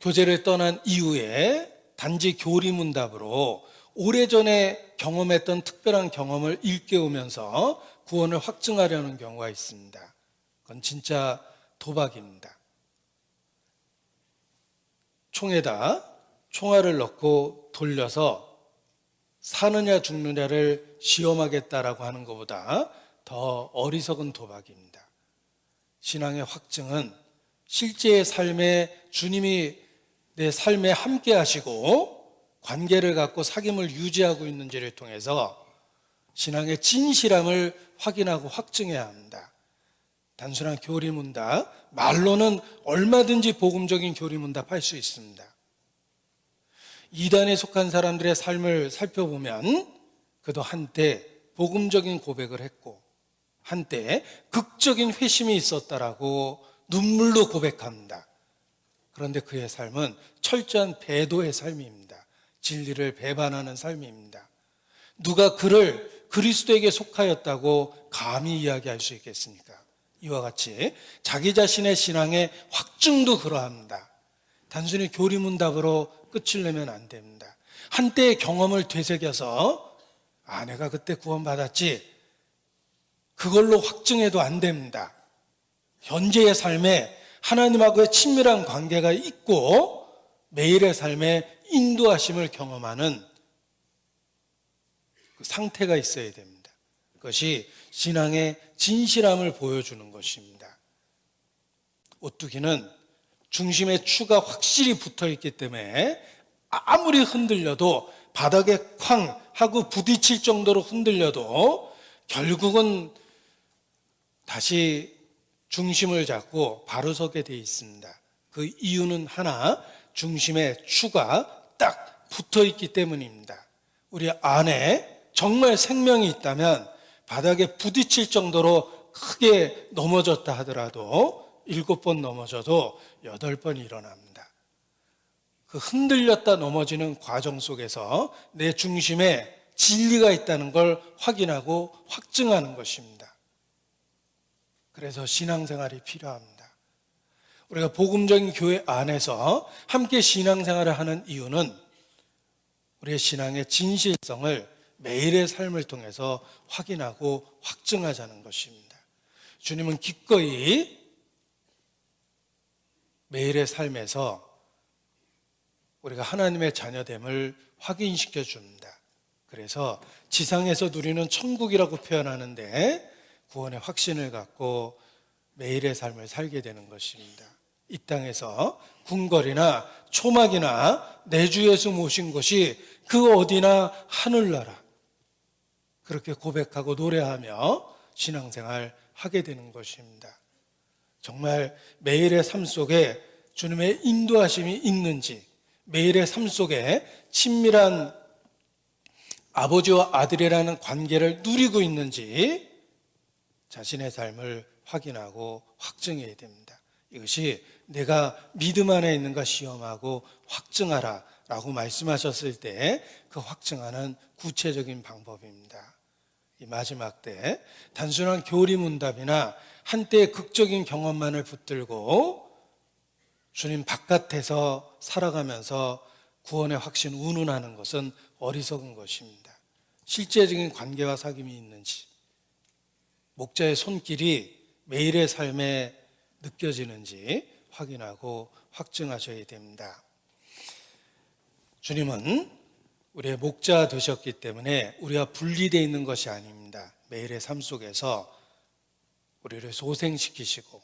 A: 교제를 떠난 이후에 단지 교리문답으로 오래전에 경험했던 특별한 경험을 일깨우면서 구원을 확증하려는 경우가 있습니다. 그건 진짜 도박입니다. 총에다 총알을 넣고 돌려서 사느냐 죽느냐를 시험하겠다라고 하는 것보다 더 어리석은 도박입니다. 신앙의 확증은 실제의 삶에 주님이 내 삶에 함께 하시고 관계를 갖고 사귐을 유지하고 있는지를 통해서 신앙의 진실함을 확인하고 확증해야 합니다. 단순한 교리문답, 말로는 얼마든지 복음적인 교리문답 할 수 있습니다. 이단에 속한 사람들의 삶을 살펴보면 그도 한때 복음적인 고백을 했고 한때 극적인 회심이 있었다라고 눈물로 고백합니다. 그런데 그의 삶은 철저한 배도의 삶입니다. 진리를 배반하는 삶입니다. 누가 그를 그리스도에게 속하였다고 감히 이야기할 수 있겠습니까? 이와 같이 자기 자신의 신앙의 확증도 그러합니다. 단순히 교리문답으로 끝을 내면 안 됩니다. 한때의 경험을 되새겨서 내가 그때 구원받았지, 그걸로 확증해도 안 됩니다. 현재의 삶에 하나님하고의 친밀한 관계가 있고 매일의 삶에 인도하심을 경험하는 그 상태가 있어야 됩니다. 그것이 신앙의 진실함을 보여주는 것입니다. 오뚜기는 중심의 추가 확실히 붙어 있기 때문에 아무리 흔들려도, 바닥에 쾅 하고 부딪힐 정도로 흔들려도 결국은 다시 중심을 잡고 바로 서게 돼 있습니다. 그 이유는 하나, 중심의 추가 딱 붙어 있기 때문입니다. 우리 안에 정말 생명이 있다면 바닥에 부딪힐 정도로 크게 넘어졌다 하더라도 7번 넘어져도 8번 일어납니다. 그 흔들렸다 넘어지는 과정 속에서 내 중심에 진리가 있다는 걸 확인하고 확증하는 것입니다. 그래서 신앙생활이 필요합니다. 우리가 복음적인 교회 안에서 함께 신앙생활을 하는 이유는 우리의 신앙의 진실성을 매일의 삶을 통해서 확인하고 확증하자는 것입니다. 주님은 기꺼이 매일의 삶에서 우리가 하나님의 자녀됨을 확인시켜 줍니다. 그래서 지상에서 누리는 천국이라고 표현하는데 구원의 확신을 갖고 매일의 삶을 살게 되는 것입니다. 이 땅에서 궁궐이나 초막이나 내 주 예수 모신 곳이 그 어디나 하늘나라, 그렇게 고백하고 노래하며 신앙생활 하게 되는 것입니다. 정말 매일의 삶 속에 주님의 인도하심이 있는지, 매일의 삶 속에 친밀한 아버지와 아들이라는 관계를 누리고 있는지 자신의 삶을 확인하고 확증해야 됩니다. 이것이 내가 믿음 안에 있는가 시험하고 확증하라 라고 말씀하셨을 때 그 확증하는 구체적인 방법입니다. 이 마지막 때 단순한 교리문답이나 한때의 극적인 경험만을 붙들고 주님 바깥에서 살아가면서 구원의 확신 운운하는 것은 어리석은 것입니다. 실제적인 관계와 사귐이 있는지, 목자의 손길이 매일의 삶에 느껴지는지 확인하고 확증하셔야 됩니다. 주님은 우리의 목자 되셨기 때문에 우리가 분리되어 있는 것이 아닙니다. 매일의 삶 속에서 우리를 소생시키시고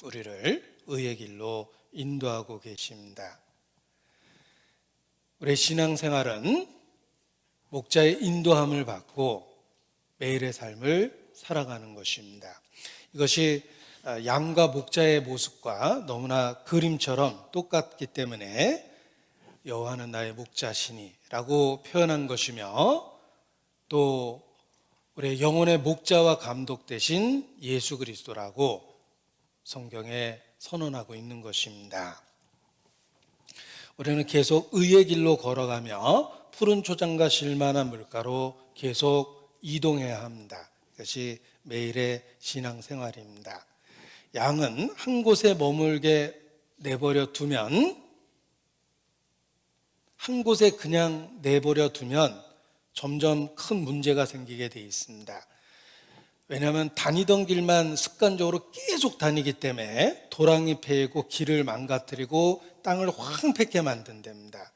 A: 우리를 의의 길로 인도하고 계십니다. 우리의 신앙생활은 목자의 인도함을 받고 매일의 삶을 살아가는 것입니다. 이것이 양과 목자의 모습과 너무나 그림처럼 똑같기 때문에 여호와는 나의 목자시니 라고 표현한 것이며, 또 우리의 영혼의 목자와 감독 되신 예수 그리스도라고 성경에 선언하고 있는 것입니다. 우리는 계속 의의 길로 걸어가며 푸른 초장과 실만한 물가로 계속 이동해야 합니다. 이것이 매일의 신앙생활입니다. 양은 한 곳에 머물게 내버려 두면, 한 곳에 그냥 내버려 두면 점점 큰 문제가 생기게 돼 있습니다. 왜냐하면 다니던 길만 습관적으로 계속 다니기 때문에 도랑이 패고 길을 망가뜨리고 땅을 황폐케 만든답니다.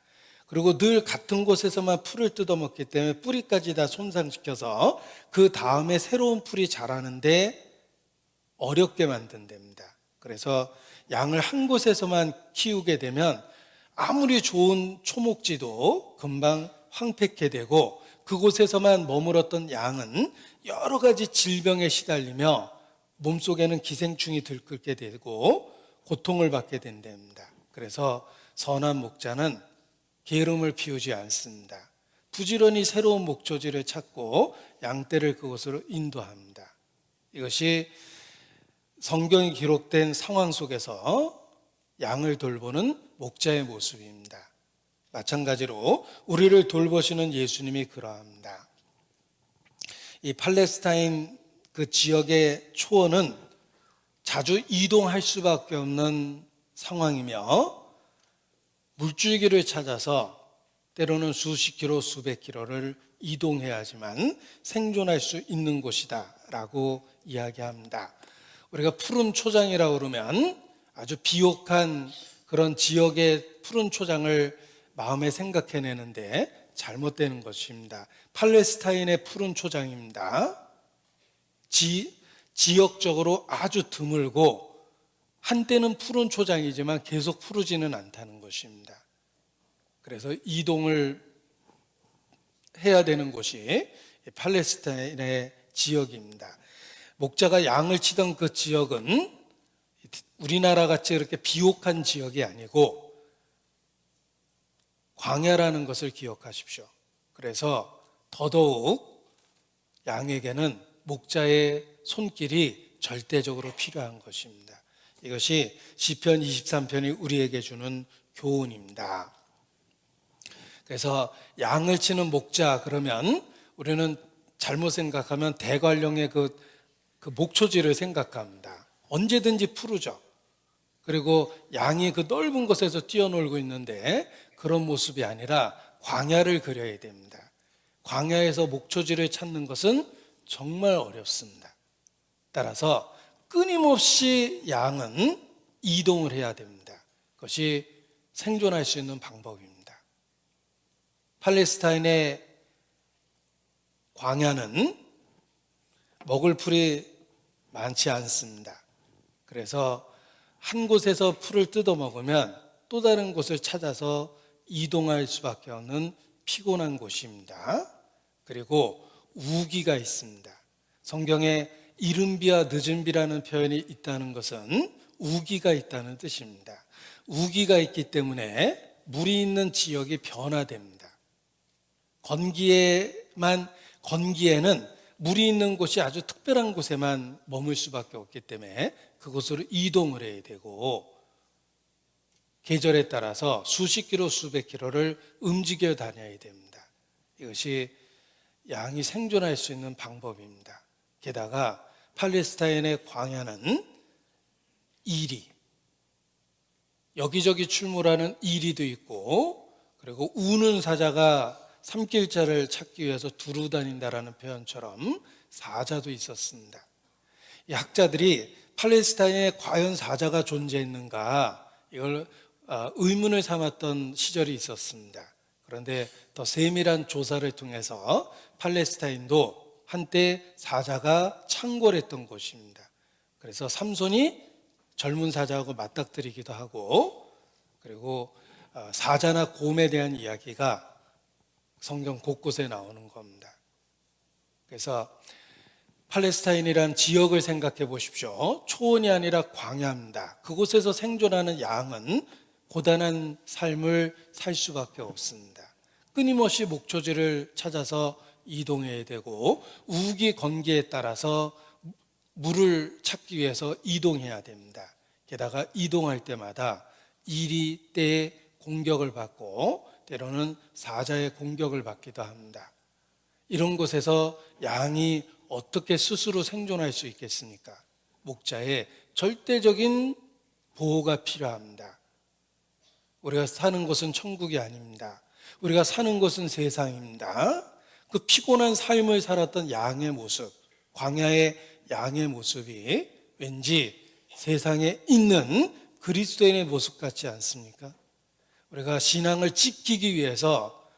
A: 그리고 늘 같은 곳에서만 풀을 뜯어먹기 때문에 뿌리까지 다 손상시켜서 그 다음에 새로운 풀이 자라는데 어렵게 만든답니다. 그래서 양을 한 곳에서만 키우게 되면 아무리 좋은 초목지도 금방 황폐케 되고, 그곳에서만 머물었던 양은 여러 가지 질병에 시달리며 몸속에는 기생충이 들끓게 되고 고통을 받게 된답니다. 그래서 선한 목자는 게으름을 피우지 않습니다. 부지런히 새로운 목초지를 찾고 양떼를 그곳으로 인도합니다. 이것이 성경이 기록된 상황 속에서 양을 돌보는 목자의 모습입니다. 마찬가지로 우리를 돌보시는 예수님이 그러합니다. 이 팔레스타인 그 지역의 초원은 자주 이동할 수밖에 없는 상황이며 물줄기를 찾아서 때로는 수십 킬로, 수백 킬로를 이동해야지만 생존할 수 있는 곳이다라고 이야기합니다. 우리가 푸른 초장이라고 그러면 아주 비옥한 그런 지역의 푸른 초장을 마음에 생각해내는데 잘못되는 것입니다. 팔레스타인의 푸른 초장입니다. 지역적으로 아주 드물고 한때는 푸른 초장이지만 계속 푸르지는 않다는 것입니다. 그래서 이동을 해야 되는 곳이 팔레스타인의 지역입니다. 목자가 양을 치던 그 지역은 우리나라 같이 그렇게 비옥한 지역이 아니고 광야라는 것을 기억하십시오. 그래서 더더욱 양에게는 목자의 손길이 절대적으로 필요한 것입니다. 이것이 시편 23편이 우리에게 주는 교훈입니다. 그래서 양을 치는 목자 그러면 우리는 잘못 생각하면 대관령의 그 목초지를 생각합니다. 언제든지 푸르죠. 그리고 양이 그 넓은 곳에서 뛰어놀고 있는데 그런 모습이 아니라 광야를 그려야 됩니다. 광야에서 목초지를 찾는 것은 정말 어렵습니다. 따라서 끊임없이 양은 이동을 해야 됩니다. 그것이 생존할 수 있는 방법입니다. 팔레스타인의 광야는 먹을 풀이 많지 않습니다. 그래서 한 곳에서 풀을 뜯어 먹으면 또 다른 곳을 찾아서 이동할 수밖에 없는 피곤한 곳입니다. 그리고 우기가 있습니다. 성경에 이른 비와 늦은 비라는 표현이 있다는 것은 우기가 있다는 뜻입니다. 우기가 있기 때문에 물이 있는 지역이 변화됩니다. 건기에는 물이 있는 곳이 아주 특별한 곳에만 머물 수밖에 없기 때문에 그곳으로 이동을 해야 되고 계절에 따라서 수십 킬로, 수백 킬로를 움직여 다녀야 됩니다. 이것이 양이 생존할 수 있는 방법입니다. 게다가 팔레스타인의 광야는 이리, 여기저기 출몰하는 이리도 있고 그리고 우는 사자가 삼킬자를 찾기 위해서 두루 다닌다라는 표현처럼 사자도 있었습니다. 이 학자들이 팔레스타인에 과연 사자가 존재했는가 이걸 의문을 삼았던 시절이 있었습니다. 그런데 더 세밀한 조사를 통해서 팔레스타인도 한때 사자가 창궐했던 곳입니다. 그래서 삼손이 젊은 사자하고 맞닥뜨리기도 하고 그리고 사자나 곰에 대한 이야기가 성경 곳곳에 나오는 겁니다. 그래서 팔레스타인이란 지역을 생각해 보십시오. 초원이 아니라 광야입니다. 그곳에서 생존하는 양은 고단한 삶을 살 수밖에 없습니다. 끊임없이 목초지를 찾아서 이동해야 되고 우기 건기에 따라서 물을 찾기 위해서 이동해야 됩니다. 게다가 이동할 때마다 이리 때에 공격을 받고 때로는 사자의 공격을 받기도 합니다. 이런 곳에서 양이 어떻게 스스로 생존할 수 있겠습니까? 목자의 절대적인 보호가 필요합니다. 우리가 사는 곳은 천국이 아닙니다. 우리가 사는 곳은 세상입니다. 그 피곤한 삶을 살았던 양의 모습, 광야의 양의 모습이 왠지 세상에 있는 그리스도인의 모습 같지 않습니까? 우리가 신앙을 지키기 위해서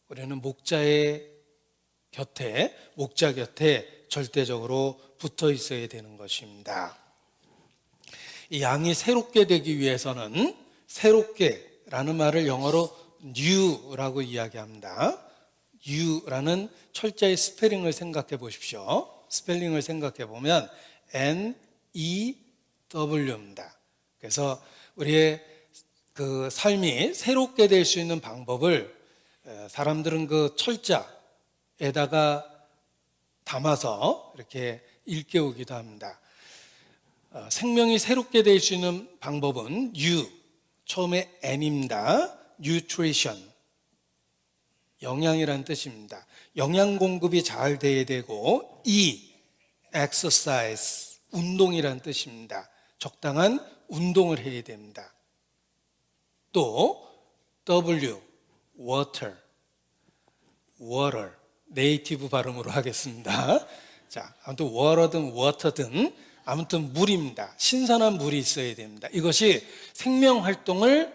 A: 우리는 목자 곁에 절대적으로 붙어 있어야 되는 것입니다. 이 양이 새롭게 되기 위해서는 새롭게라는 말을 영어로 new라고 이야기합니다. new라는 철자의 스펠링을 생각해 보십시오. 스펠링을 생각해 보면 New입니다. 그래서 우리의 그 삶이 새롭게 될 수 있는 방법을 사람들은 그 철자에다가 담아서 이렇게 일깨우기도 합니다. 생명이 새롭게 될 수 있는 방법은 U, 처음에 N입니다. nutrition, 영양이란 뜻입니다. 영양 공급이 잘 돼야 되고, exercise, 운동이란 뜻입니다. 적당한 운동을 해야 됩니다. 또 water, 네이티브 발음으로 하겠습니다. 자, 아무튼 water든 water든 아무튼 물입니다. 신선한 물이 있어야 됩니다. 이것이 생명 활동을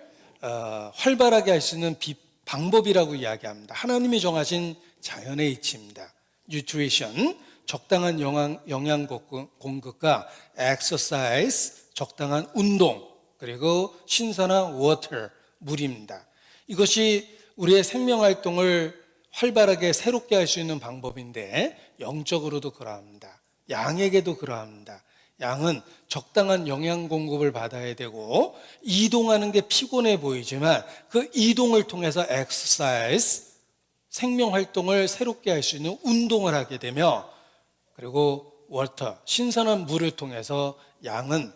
A: 활발하게 할 수 있는 방법이라고 이야기합니다. 하나님이 정하신 자연의 이치입니다. nutrition, 적당한 영양 공급과 exercise, 적당한 운동, 그리고 신선한 water, 물입니다. 이것이 우리의 생명 활동을 활발하게 새롭게 할 수 있는 방법인데 영적으로도 그러합니다. 양에게도 그러합니다. 양은 적당한 영양 공급을 받아야 되고 이동하는 게 피곤해 보이지만 그 이동을 통해서 exercise, 생명 활동을 새롭게 할 수 있는 운동을 하게 되며 그리고 water, 신선한 물을 통해서 양은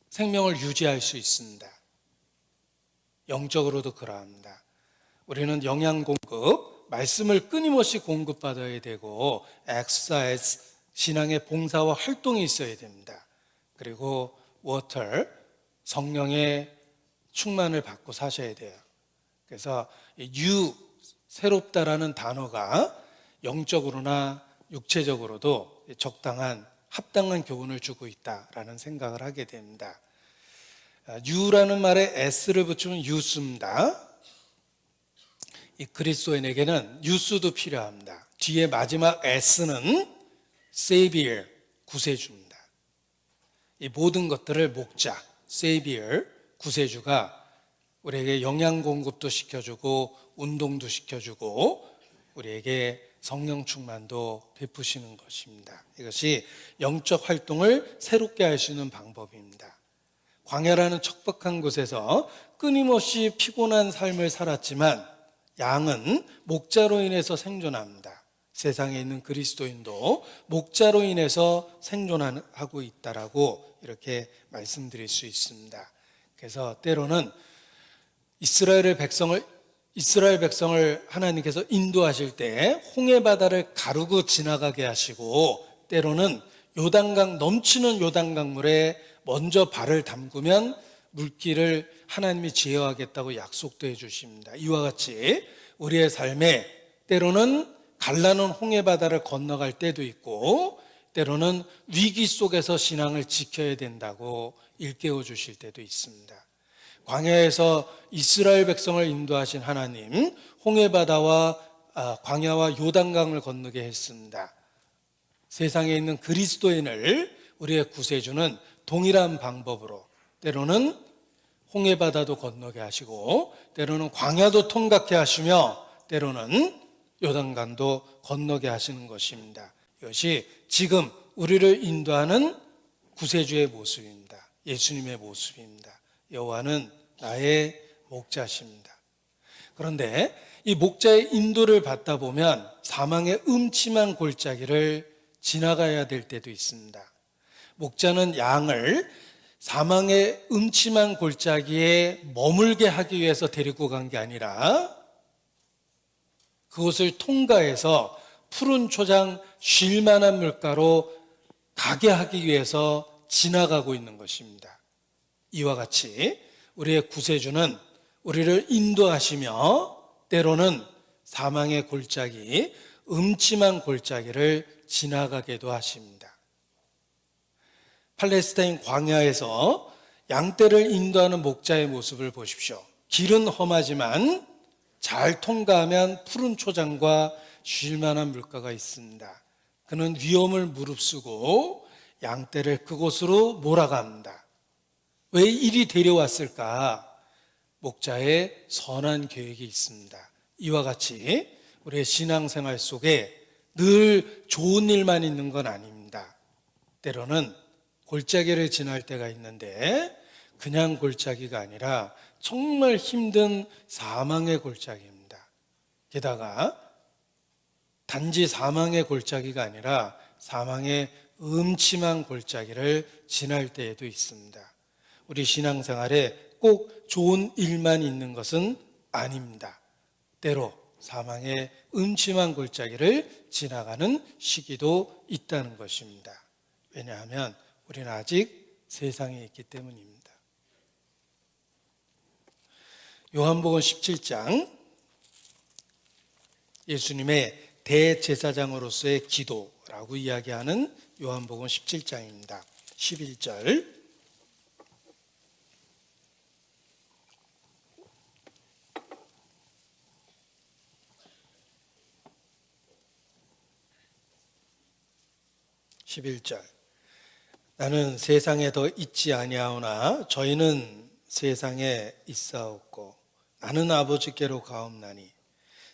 A: 생명을 유지할 수 있습니다. 영적으로도 그러합니다. 우리는 영양 공급, 말씀을 끊임없이 공급받아야 되고 exercise, 신앙의 봉사와 활동이 있어야 됩니다. 그리고 water, 성령의 충만을 받고 사셔야 돼요. 그래서 새롭다라는 단어가 영적으로나 육체적으로도 적당한 합당한 교훈을 주고 있다라는 생각을 하게 됩니다. 유라는 말에 s를 붙이면 유스입니다. 이 그리스도인에게는 유스도 필요합니다. 뒤에 마지막 s는 Savior, 구세주입니다. 이 모든 것들을 목자, Savior, 구세주가 우리에게 영양 공급도 시켜주고 운동도 시켜주고 우리에게 성령 충만도 베푸시는 것입니다. 이것이 영적 활동을 새롭게 할 수 있는 방법입니다. 광야라는 척박한 곳에서 끊임없이 피곤한 삶을 살았지만 양은 목자로 인해서 생존합니다. 세상에 있는 그리스도인도 목자로 인해서 생존하고 있다라고 이렇게 말씀드릴 수 있습니다. 그래서 때로는 이스라엘 백성을 하나님께서 인도하실 때 홍해 바다를 가르고 지나가게 하시고 때로는 요단강 넘치는 요단강물에 먼저 발을 담그면 물길을 하나님이 제어하겠다고 약속도 해주십니다. 이와 같이 우리의 삶에 때로는 갈라놓은 홍해 바다를 건너갈 때도 있고 때로는 위기 속에서 신앙을 지켜야 된다고 일깨워 주실 때도 있습니다. 광야에서 이스라엘 백성을 인도하신 하나님, 홍해 바다와 광야와 요단강을 건너게 했습니다. 세상에 있는 그리스도인을 우리의 구세주는 동일한 방법으로 때로는 홍해 바다도 건너게 하시고 때로는 광야도 통과케 하시며 때로는 요단강도 건너게 하시는 것입니다. 이것이 지금 우리를 인도하는 구세주의 모습입니다. 예수님의 모습입니다. 여호와는 나의 목자십니다. 그런데 이 목자의 인도를 받다 보면 사망의 음침한 골짜기를 지나가야 될 때도 있습니다. 목자는 양을 사망의 음침한 골짜기에 머물게 하기 위해서 데리고 간 게 아니라 그곳을 통과해서 푸른 초장 쉴 만한 물가로 가게 하기 위해서 지나가고 있는 것입니다. 이와 같이 우리의 구세주는 우리를 인도하시며 때로는 사망의 골짜기, 음침한 골짜기를 지나가게도 하십니다. 팔레스타인 광야에서 양떼를 인도하는 목자의 모습을 보십시오. 길은 험하지만 잘 통과하면 푸른 초장과 쉴 만한 물가가 있습니다. 그는 위험을 무릅쓰고 양떼를 그곳으로 몰아갑니다. 왜 이리 데려왔을까? 목자의 선한 계획이 있습니다. 이와 같이 우리의 신앙생활 속에 늘 좋은 일만 있는 건 아닙니다. 때로는 골짜기를 지날 때가 있는데 그냥 골짜기가 아니라 정말 힘든 사망의 골짜기입니다. 게다가 단지 사망의 골짜기가 아니라 사망의 음침한 골짜기를 지날 때에도 있습니다. 우리 신앙생활에 꼭 좋은 일만 있는 것은 아닙니다. 때로 사망의 음침한 골짜기를 지나가는 시기도 있다는 것입니다. 왜냐하면 우리는 아직 세상에 있기 때문입니다. 요한복음 17장, 예수님의 대제사장으로서의 기도라고 이야기하는 요한복음 17장입니다. 11절. 나는 세상에 더 있지 아니하오나 저희는 세상에 있사옵고 나는 아버지께로 가옵나니.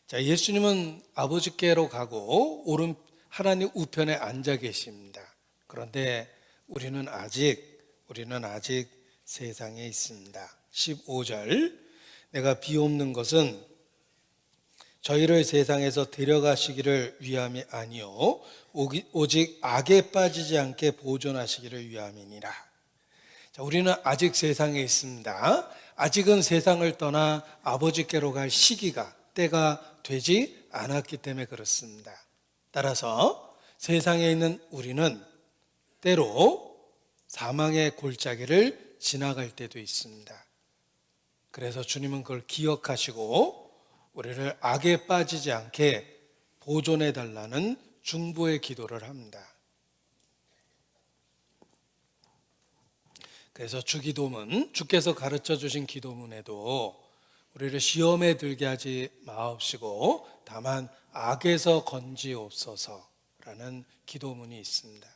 A: 자, 예수님은 아버지께로 가고 오른 하나님 우편에 앉아 계십니다. 그런데 우리는 아직 세상에 있습니다. 15절. 내가 비옵는 것은 저희를 세상에서 데려가시기를 위함이 아니요 오직 악에 빠지지 않게 보존하시기를 위함이니라. 자, 우리는 아직 세상에 있습니다. 아직은 세상을 떠나 아버지께로 갈 시기가, 때가 되지 않았기 때문에 그렇습니다. 따라서 세상에 있는 우리는 때로 사망의 골짜기를 지나갈 때도 있습니다. 그래서 주님은 그걸 기억하시고 우리를 악에 빠지지 않게 보존해 달라는 중보의 기도를 합니다. 그래서 주기도문, 주께서 가르쳐 주신 기도문에도 우리를 시험에 들게 하지 마옵시고 다만 악에서 건지옵소서라는 기도문이 있습니다.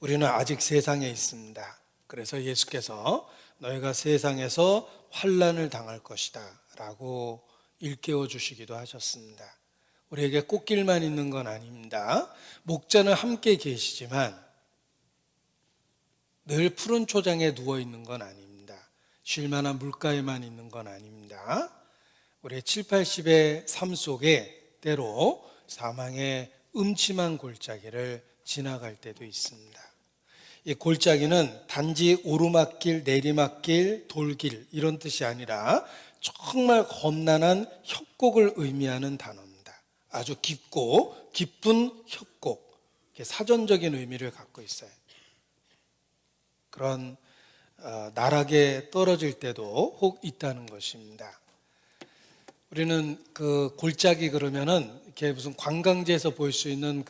A: 우리는 아직 세상에 있습니다. 그래서 예수께서 너희가 세상에서 환난을 당할 것이다 라고 일깨워 주시기도 하셨습니다. 우리에게 꽃길만 있는 건 아닙니다. 목자는 함께 계시지만 늘 푸른 초장에 누워 있는 건 아닙니다. 쉴 만한 물가에만 있는 건 아닙니다. 우리의 7, 80의 삶 속에 때로 사망의 음침한 골짜기를 지나갈 때도 있습니다. 이 골짜기는 단지 오르막길, 내리막길, 돌길 이런 뜻이 아니라 정말 험난한 협곡을 의미하는 단어입니다. 아주 깊고 깊은 협곡, 사전적인 의미를 갖고 있어요. 그런 나락에 떨어질 때도 혹 있다는 것입니다. 우리는 그 골짜기 그러면은 이렇게 무슨 관광지에서 볼 수 있는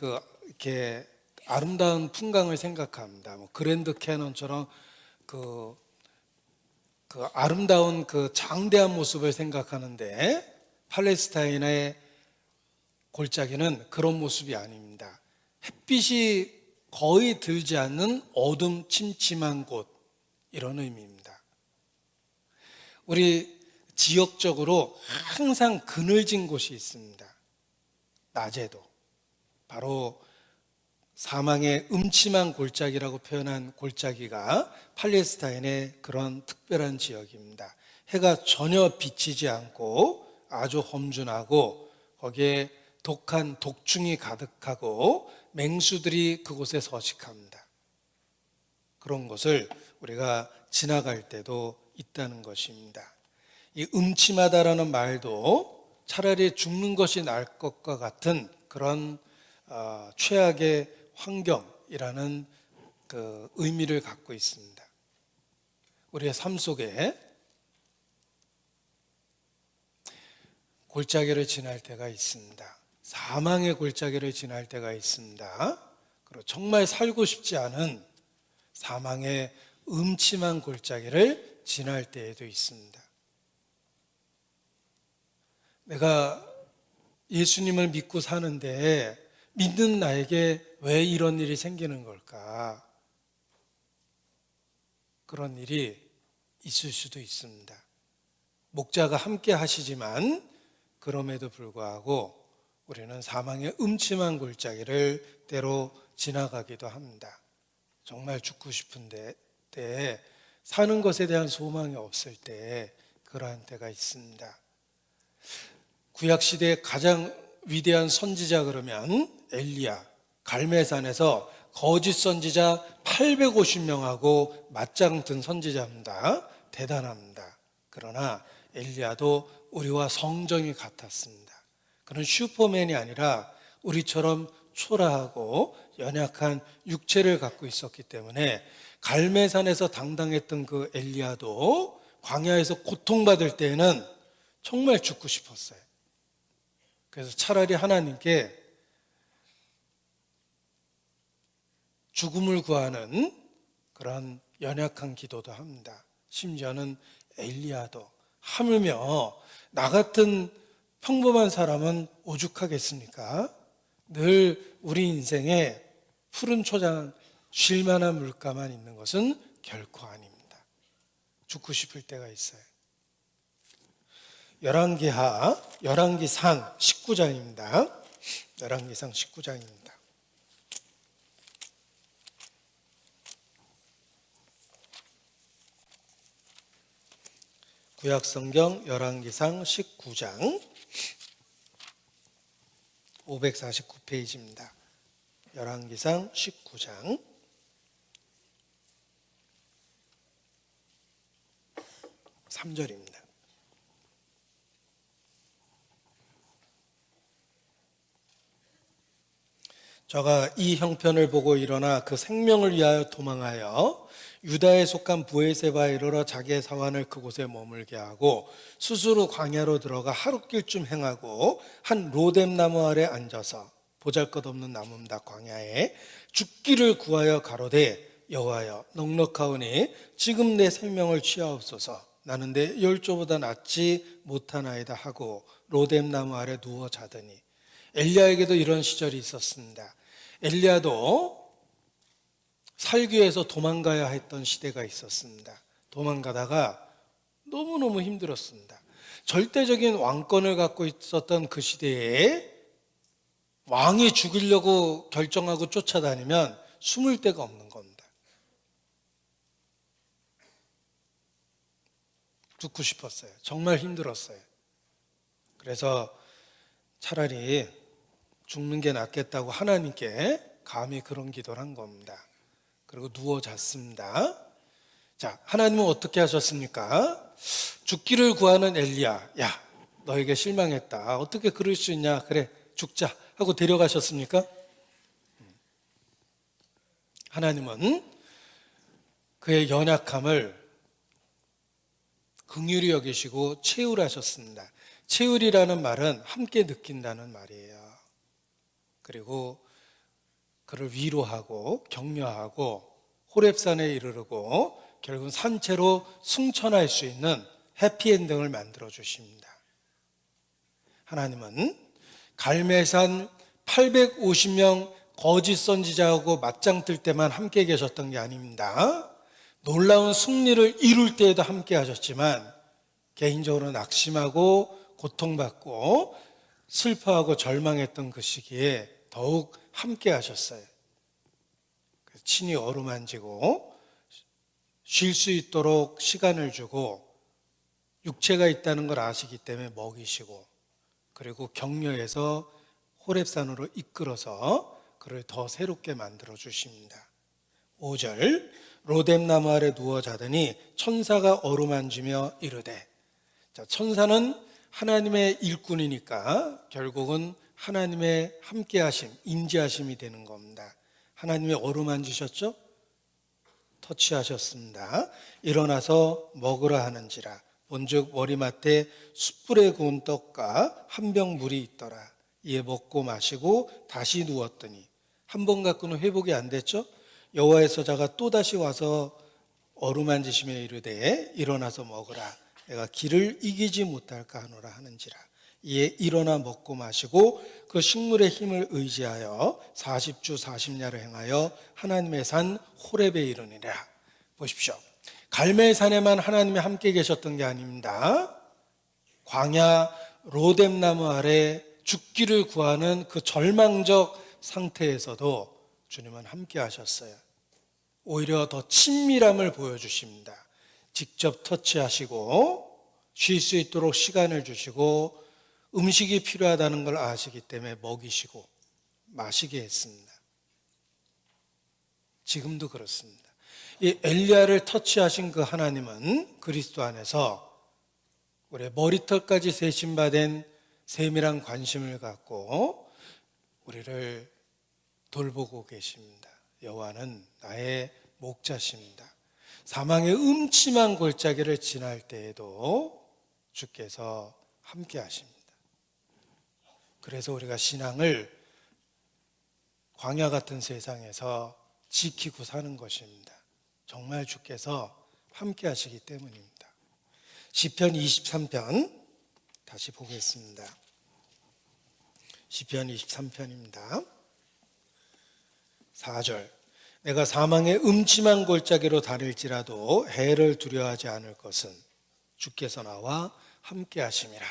A: 이렇게 아름다운 풍광을 생각합니다. 뭐 그랜드 캐년처럼 그 아름다운 그 장대한 모습을 생각하는데 팔레스타인의 골짜기는 그런 모습이 아닙니다. 햇빛이 거의 들지 않는 어둠 침침한 곳, 이런 의미입니다. 우리 지역적으로 항상 그늘진 곳이 있습니다. 낮에도. 바로 사망의 음침한 골짜기라고 표현한 골짜기가 팔레스타인의 그런 특별한 지역입니다. 해가 전혀 비치지 않고 아주 험준하고 거기에 독한 독충이 가득하고 맹수들이 그곳에 서식합니다. 그런 곳을 우리가 지나갈 때도 있다는 것입니다. 이 음침하다라는 말도 차라리 죽는 것이 나을 것과 같은 그런 최악의 환경이라는 그 의미를 갖고 있습니다. 우리의 삶 속에 골짜기를 지날 때가 있습니다. 사망의 골짜기를 지날 때가 있습니다. 그리고 정말 살고 싶지 않은 사망의 음침한 골짜기를 지날 때에도 있습니다. 내가 예수님을 믿고 사는데 믿는 나에게 왜 이런 일이 생기는 걸까? 그런 일이 있을 수도 있습니다. 목자가 함께 하시지만 그럼에도 불구하고 우리는 사망의 음침한 골짜기를 때로 지나가기도 합니다. 정말 죽고 싶은데 때에 사는 것에 대한 소망이 없을 때 그러한 때가 있습니다. 구약시대의 가장 위대한 선지자 그러면 엘리야, 갈멜산에서 거짓 선지자 850명하고 맞짱 든 선지자입니다. 대단합니다. 그러나 엘리야도 우리와 성정이 같았습니다. 그런 슈퍼맨이 아니라 우리처럼 초라하고 연약한 육체를 갖고 있었기 때문에 갈멜산에서 당당했던 그 엘리야도 광야에서 고통받을 때에는 정말 죽고 싶었어요. 그래서 차라리 하나님께 죽음을 구하는 그런 연약한 기도도 합니다. 심지어는 엘리야도 하물며 나 같은 평범한 사람은 오죽하겠습니까? 늘 우리 인생에 푸른 초장 쉴 만한 물가만 있는 것은 결코 아닙니다. 죽고 싶을 때가 있어요. 열왕기상 19장입니다. 열왕기상 19장입니다. 구약성경 열왕기상 19장 549페이지입니다. 열왕기상 19장 3절입니다. 저가 이 형편을 보고 일어나 그 생명을 위하여 도망하여 유다에 속한 브에세바에 이르러 자기의 사환을 그곳에 머물게 하고 스스로 광야로 들어가 하룻길쯤 행하고 한 로뎀나무 아래 앉아서 보잘것없는 나무입니다. 광야에 죽기를 구하여 가로되 여호와여 넉넉하오니 지금 내 생명을 취하옵소서. 나는 내 열조보다 낫지 못하나이다 하고 로뎀나무 아래 누워 자더니 엘리야에게도 이런 시절이 있었습니다. 엘리야도 살기 위해서 도망가야 했던 시대가 있었습니다. 도망가다가 너무너무 힘들었습니다. 절대적인 왕권을 갖고 있었던 그 시대에 왕이 죽이려고 결정하고 쫓아다니면 숨을 데가 없는 겁니다. 죽고 싶었어요. 정말 힘들었어요. 그래서 차라리 죽는 게 낫겠다고 하나님께 감히 그런 기도를 한 겁니다. 그리고 누워 잤습니다. 자, 하나님은 어떻게 하셨습니까? 죽기를 구하는 엘리야, 야, 너에게 실망했다. 어떻게 그럴 수 있냐? 그래, 죽자 하고 데려가셨습니까? 하나님은 그의 연약함을 긍휼히 여기시고 채울하셨습니다. 채울이라는 말은 함께 느낀다는 말이에요. 그리고 그를 위로하고 격려하고 호렙산에 이르르고 결국은 산채로 승천할 수 있는 해피엔딩을 만들어 주십니다. 하나님은 갈멜산 850명 거짓 선지자하고 맞짱 뜰 때만 함께 계셨던 게 아닙니다. 놀라운 승리를 이룰 때에도 함께 하셨지만 개인적으로 낙심하고 고통받고 슬퍼하고 절망했던 그 시기에 더욱 함께 하셨어요. 친히 어루만지고 쉴 수 있도록 시간을 주고 육체가 있다는 걸 아시기 때문에 먹이시고 그리고 격려해서 호렙산으로 이끌어서 그를 더 새롭게 만들어 주십니다. 5절 로뎀나무 아래 누워 자더니 천사가 어루만지며 이르되, 자, 천사는 하나님의 일꾼이니까 결국은 하나님의 함께하심, 인지하심이 되는 겁니다. 하나님이 어루만지셨죠? 터치하셨습니다. 일어나서 먹으라 하는지라. 본즉 머리맡에 숯불에 구운 떡과 한 병 물이 있더라. 이에 먹고 마시고 다시 누웠더니 한 번 갖고는 회복이 안 됐죠? 여호와의 사자가 또다시 와서 어루만지시며 이르되 일어나서 먹으라. 내가 길을 이기지 못할까 하노라 하는지라. 이에 일어나 먹고 마시고 그 식물의 힘을 의지하여 40주 40야를 행하여 하나님의 산 호렙에 이르니라. 보십시오. 갈멜산에만 하나님이 함께 계셨던 게 아닙니다. 광야 로뎀나무 아래 죽기를 구하는 그 절망적 상태에서도 주님은 함께 하셨어요. 오히려 더 친밀함을 보여주십니다. 직접 터치하시고 쉴 수 있도록 시간을 주시고 음식이 필요하다는 걸 아시기 때문에 먹이시고 마시게 했습니다. 지금도 그렇습니다. 이 엘리야를 터치하신 그 하나님은 그리스도 안에서 우리의 머리털까지 세심받은 세밀한 관심을 갖고 우리를 돌보고 계십니다. 여호와는 나의 목자십니다. 사망의 음침한 골짜기를 지날 때에도 주께서 함께 하십니다. 그래서 우리가 신앙을 광야 같은 세상에서 지키고 사는 것입니다. 정말 주께서 함께 하시기 때문입니다. 시편 23편 다시 보겠습니다. 시편 23편입니다. 4절. 내가 사망의 음침한 골짜기로 다닐지라도 해를 두려워하지 않을 것은 주께서 나와 함께 하심이라.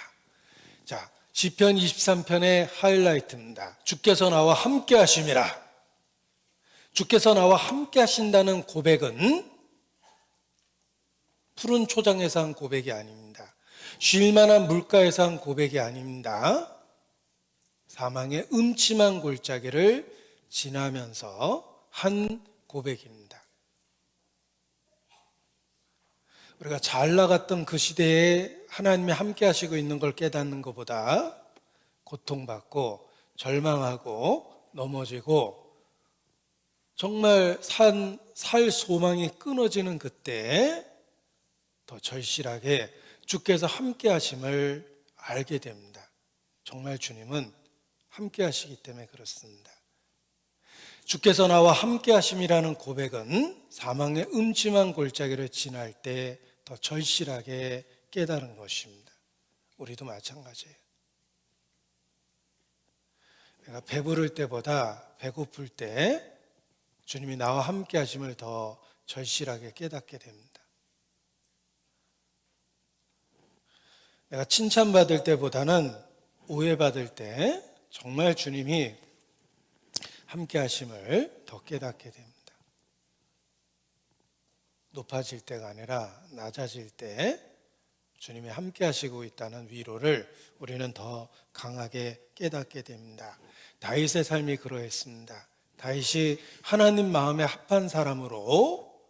A: 자, 시편 23편의 하이라이트입니다. 주께서 나와 함께 하심이라. 주께서 나와 함께 하신다는 고백은 푸른 초장에서 한 고백이 아닙니다. 쉴 만한 물가에서 한 고백이 아닙니다. 사망의 음침한 골짜기를 지나면서 한 고백입니다. 우리가 잘 나갔던 그 시대에 하나님이 함께 하시고 있는 걸 깨닫는 것보다 고통받고 절망하고 넘어지고 정말 살 소망이 끊어지는 그때 더 절실하게 주께서 함께 하심을 알게 됩니다. 정말 주님은 함께 하시기 때문에 그렇습니다. 주께서 나와 함께 하심이라는 고백은 사망의 음침한 골짜기를 지날 때 더 절실하게 깨달은 것입니다. 우리도 마찬가지예요. 내가 배부를 때보다 배고플 때 주님이 나와 함께 하심을 더 절실하게 깨닫게 됩니다. 내가 칭찬받을 때보다는 오해받을 때 정말 주님이 함께 하심을 더 깨닫게 됩니다. 높아질 때가 아니라 낮아질 때 주님이 함께 하시고 있다는 위로를 우리는 더 강하게 깨닫게 됩니다. 다윗의 삶이 그러했습니다. 다윗이 하나님 마음에 합한 사람으로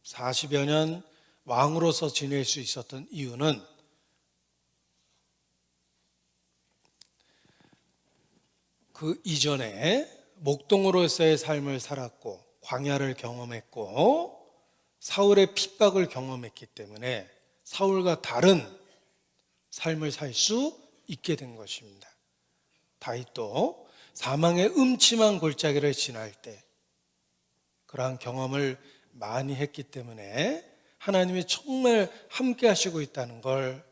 A: 40여 년 왕으로서 지낼 수 있었던 이유는 그 이전에 목동으로서의 삶을 살았고 광야를 경험했고 사울의 핍박을 경험했기 때문에 사울과 다른 삶을 살 수 있게 된 것입니다. 다윗도 사망의 음침한 골짜기를 지날 때 그러한 경험을 많이 했기 때문에 하나님이 정말 함께 하시고 있다는 걸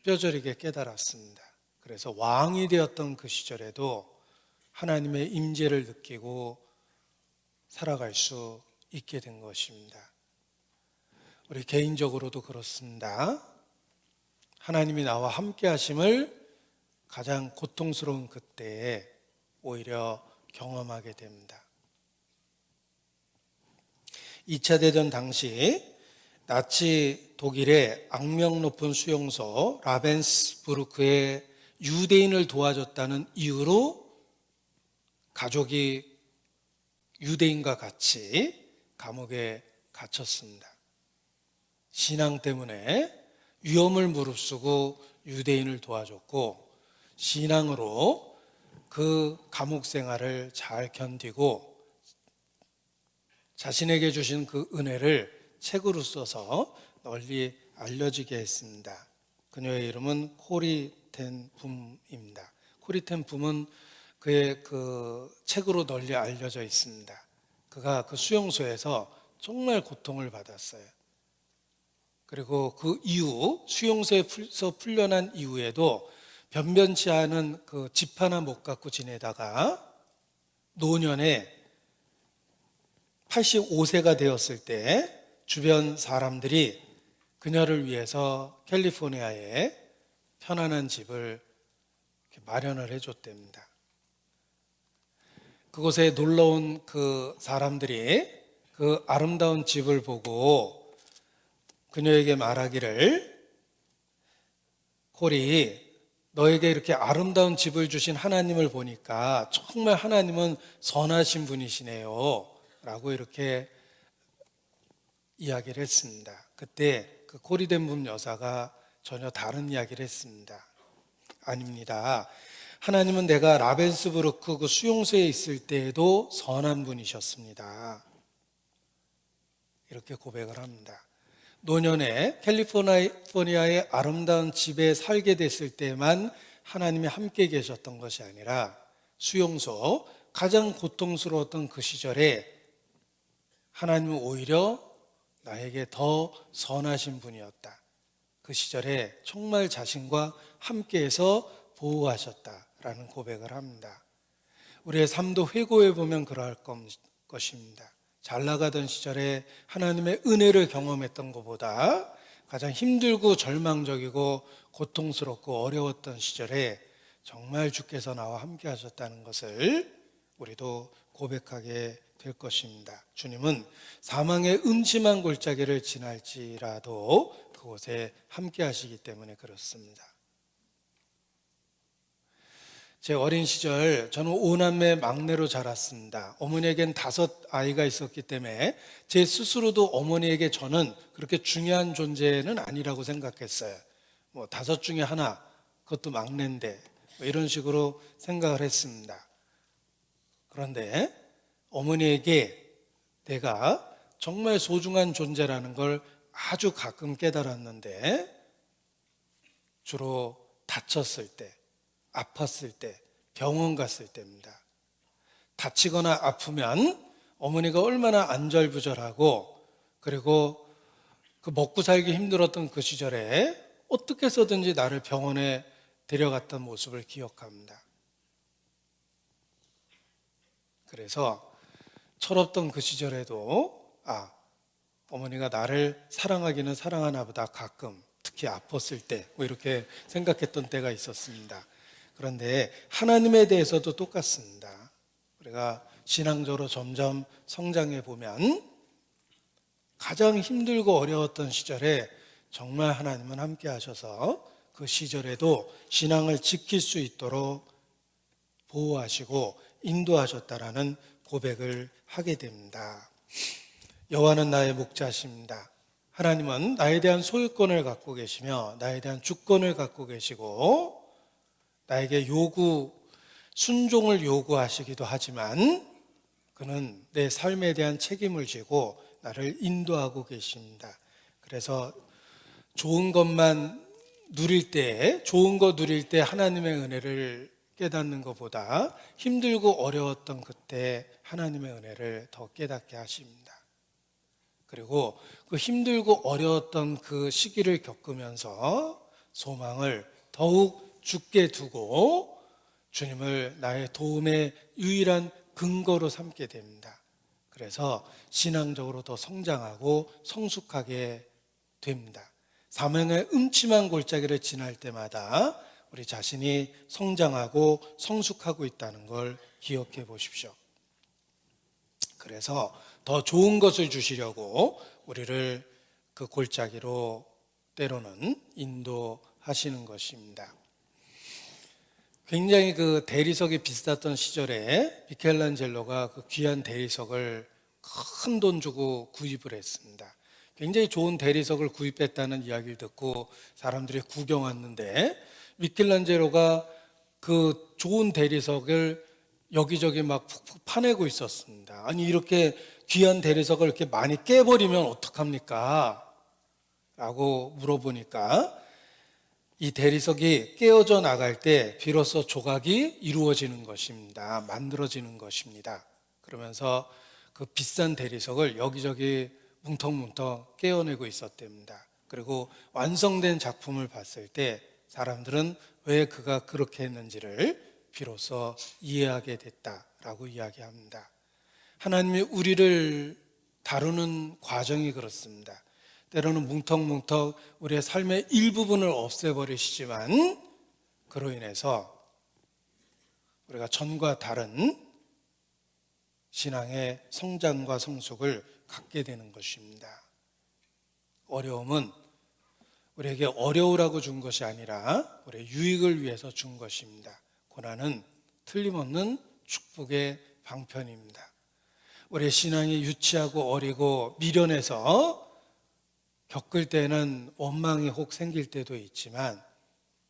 A: 뼈저리게 깨달았습니다. 그래서 왕이 되었던 그 시절에도 하나님의 임재를 느끼고 살아갈 수 있게 된 것입니다. 우리 개인적으로도 그렇습니다. 하나님이 나와 함께 하심을 가장 고통스러운 그때에 오히려 경험하게 됩니다. 2차 대전 당시 나치 독일의 악명 높은 수용소 라벤스부르크에 유대인을 도와줬다는 이유로 가족이 유대인과 같이 감옥에 갇혔습니다. 신앙 때문에 위험을 무릅쓰고 유대인을 도와줬고 신앙으로 그 감옥 생활을 잘 견디고 자신에게 주신 그 은혜를 책으로 써서 널리 알려지게 했습니다. 그녀의 이름은 코리 텐 붐입니다. 코리 텐 붐은 그의 그 책으로 널리 알려져 있습니다. 그가 그 수용소에서 정말 고통을 받았어요. 그리고 그 이후 수용소에서 풀려난 이후에도 변변치 않은 그 집 하나 못 갖고 지내다가 노년에 85세가 되었을 때 주변 사람들이 그녀를 위해서 캘리포니아에 편안한 집을 마련을 해줬답니다. 그곳에 놀러온 그 사람들이 그 아름다운 집을 보고 그녀에게 말하기를 콜이 너에게 이렇게 아름다운 집을 주신 하나님을 보니까 정말 하나님은 선하신 분이시네요 라고 이렇게 이야기를 했습니다. 그때 그 코리덴분 여사가 전혀 다른 이야기를 했습니다. 아닙니다. 하나님은 내가 라벤스부르크 그 수용소에 있을 때에도 선한 분이셨습니다. 이렇게 고백을 합니다. 노년에 캘리포니아의 아름다운 집에 살게 됐을 때만 하나님이 함께 계셨던 것이 아니라 수용소 가장 고통스러웠던 그 시절에 하나님은 오히려 나에게 더 선하신 분이었다. 그 시절에 정말 자신과 함께해서 보호하셨다라는 고백을 합니다. 우리의 삶도 회고해 보면 그러할 것입니다. 잘 나가던 시절에 하나님의 은혜를 경험했던 것보다 가장 힘들고 절망적이고 고통스럽고 어려웠던 시절에 정말 주께서 나와 함께 하셨다는 것을 우리도 고백하게 될 것입니다. 주님은 사망의 음침한 골짜기를 지날지라도 그곳에 함께 하시기 때문에 그렇습니다. 제 어린 시절 저는 5남매 막내로 자랐습니다. 어머니에겐 5아이가 있었기 때문에 제 스스로도 어머니에게 저는 그렇게 중요한 존재는 아니라고 생각했어요. 5 중에 하나, 그것도 막내인데 이런 식으로 생각을 했습니다. 그런데 어머니에게 내가 정말 소중한 존재라는 걸 아주 가끔 깨달았는데 주로 다쳤을 때, 아팠을 때, 병원 갔을 때입니다. 다치거나 아프면 어머니가 얼마나 안절부절하고 그리고 그 먹고 살기 힘들었던 그 시절에 어떻게 해서든지 나를 병원에 데려갔던 모습을 기억합니다. 그래서 철없던 그 시절에도 어머니가 나를 사랑하기는 사랑하나 보다 가끔 특히 아팠을 때 이렇게 생각했던 때가 있었습니다. 그런데 하나님에 대해서도 똑같습니다. 우리가 신앙적으로 점점 성장해 보면 가장 힘들고 어려웠던 시절에 정말 하나님은 함께 하셔서 그 시절에도 신앙을 지킬 수 있도록 보호하시고 인도하셨다라는 고백을 하게 됩니다. 여호와는 나의 목자십니다. 하나님은 나에 대한 소유권을 갖고 계시며 나에 대한 주권을 갖고 계시고 나에게 순종을 요구하시기도 하지만 그는 내 삶에 대한 책임을 지고 나를 인도하고 계십니다. 그래서 좋은 거 누릴 때 하나님의 은혜를 깨닫는 것보다 힘들고 어려웠던 그때 하나님의 은혜를 더 깨닫게 하십니다. 그리고 그 힘들고 어려웠던 그 시기를 겪으면서 소망을 더욱 굳게 두고 주님을 나의 도움의 유일한 근거로 삼게 됩니다. 그래서 신앙적으로 더 성장하고 성숙하게 됩니다. 사명의 음침한 골짜기를 지날 때마다 우리 자신이 성장하고 성숙하고 있다는 걸 기억해 보십시오. 그래서 더 좋은 것을 주시려고 우리를 그 골짜기로 때로는 인도하시는 것입니다. 굉장히 그 대리석이 비쌌던 시절에 미켈란젤로가 그 귀한 대리석을 큰 돈 주고 구입을 했습니다. 굉장히 좋은 대리석을 구입했다는 이야기를 듣고 사람들이 구경 왔는데 미켈란젤로가 그 좋은 대리석을 여기저기 막 푹푹 파내고 있었습니다. 아니 이렇게 귀한 대리석을 이렇게 많이 깨버리면 어떡합니까? 라고 물어보니까 이 대리석이 깨어져 나갈 때 비로소 조각이 이루어지는 것입니다. 만들어지는 것입니다. 그러면서 그 비싼 대리석을 여기저기 뭉텅뭉텅 깨어내고 있었답니다. 그리고 완성된 작품을 봤을 때 사람들은 왜 그가 그렇게 했는지를 비로소 이해하게 됐다라고 이야기합니다. 하나님이 우리를 다루는 과정이 그렇습니다. 때로는 뭉텅뭉텅 우리의 삶의 일부분을 없애버리시지만 그로 인해서 우리가 전과 다른 신앙의 성장과 성숙을 갖게 되는 것입니다. 어려움은 우리에게 어려우라고 준 것이 아니라 우리의 유익을 위해서 준 것입니다. 고난은 틀림없는 축복의 방편입니다. 우리의 신앙이 유치하고 어리고 미련해서 겪을 때는 원망이 혹 생길 때도 있지만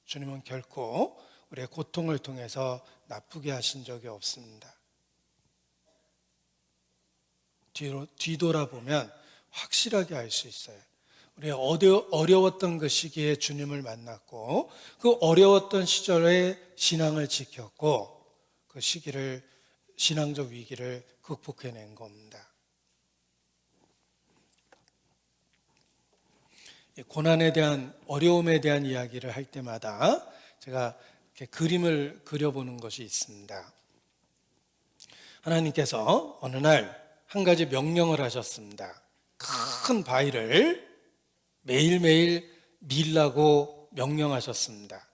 A: 주님은 결코 우리의 고통을 통해서 나쁘게 하신 적이 없습니다. 뒤돌아보면 확실하게 알 수 있어요. 우리 어려웠던 그 시기에 주님을 만났고 그 어려웠던 시절에 신앙을 지켰고 그 시기를 신앙적 위기를 극복해낸 겁니다. 고난에 대한 어려움에 대한 이야기를 할 때마다 제가 이렇게 그림을 그려보는 것이 있습니다. 하나님께서 어느 날 한 가지 명령을 하셨습니다. 큰 바위를 매일매일 밀라고 명령하셨습니다.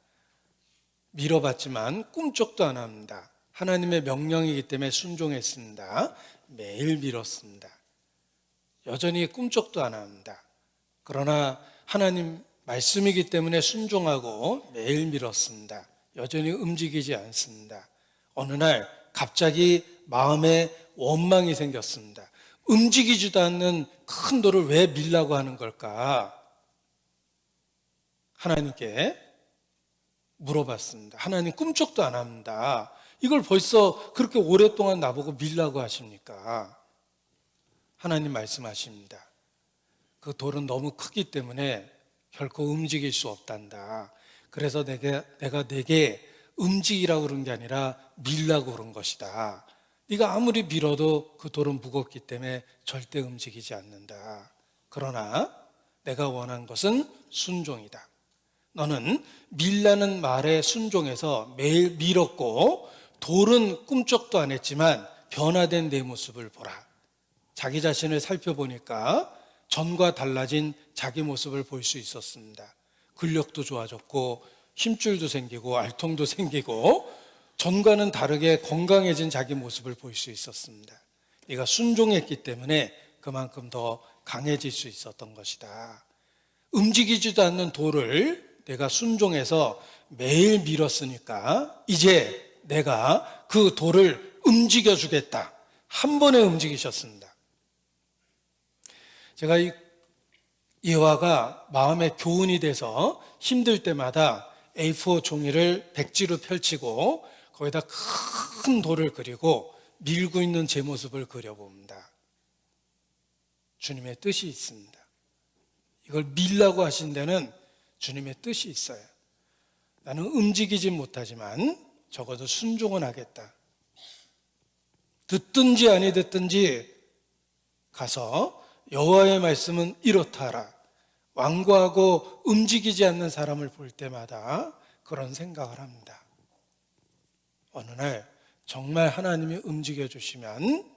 A: 밀어봤지만 꿈쩍도 안 합니다. 하나님의 명령이기 때문에 순종했습니다. 매일 밀었습니다. 여전히 꿈쩍도 안 합니다. 그러나 하나님 말씀이기 때문에 순종하고 매일 밀었습니다. 여전히 움직이지 않습니다. 어느 날 갑자기 마음에 원망이 생겼습니다. 움직이지도 않는 큰 돌을 왜 밀라고 하는 걸까? 하나님께 물어봤습니다. 하나님 꿈쩍도 안 합니다. 이걸 벌써 그렇게 오랫동안 나보고 밀라고 하십니까? 하나님 말씀하십니다. 그 돌은 너무 크기 때문에 결코 움직일 수 없단다. 그래서 내가 내게 움직이라고 그런 게 아니라 밀라고 그런 것이다. 네가 아무리 밀어도 그 돌은 무겁기 때문에 절대 움직이지 않는다. 그러나 내가 원한 것은 순종이다. 너는 밀라는 말에 순종해서 매일 밀었고 돌은 꿈쩍도 안 했지만 변화된 내 모습을 보라. 자기 자신을 살펴보니까 전과 달라진 자기 모습을 볼 수 있었습니다. 근력도 좋아졌고 힘줄도 생기고 알통도 생기고 전과는 다르게 건강해진 자기 모습을 볼 수 있었습니다. 네가 순종했기 때문에 그만큼 더 강해질 수 있었던 것이다. 움직이지도 않는 돌을 내가 순종해서 매일 밀었으니까 이제 내가 그 돌을 움직여주겠다. 한 번에 움직이셨습니다. 제가 이 화가 마음에 교훈이 돼서 힘들 때마다 A4 종이를 백지로 펼치고 거기다 큰 돌을 그리고 밀고 있는 제 모습을 그려봅니다. 주님의 뜻이 있습니다. 이걸 밀라고 하신 데는 주님의 뜻이 있어요. 나는 움직이지 못하지만 적어도 순종은 하겠다. 듣든지 아니 듣든지 가서 여호와의 말씀은 이렇다 하라. 완고하고 움직이지 않는 사람을 볼 때마다 그런 생각을 합니다. 어느 날 정말 하나님이 움직여 주시면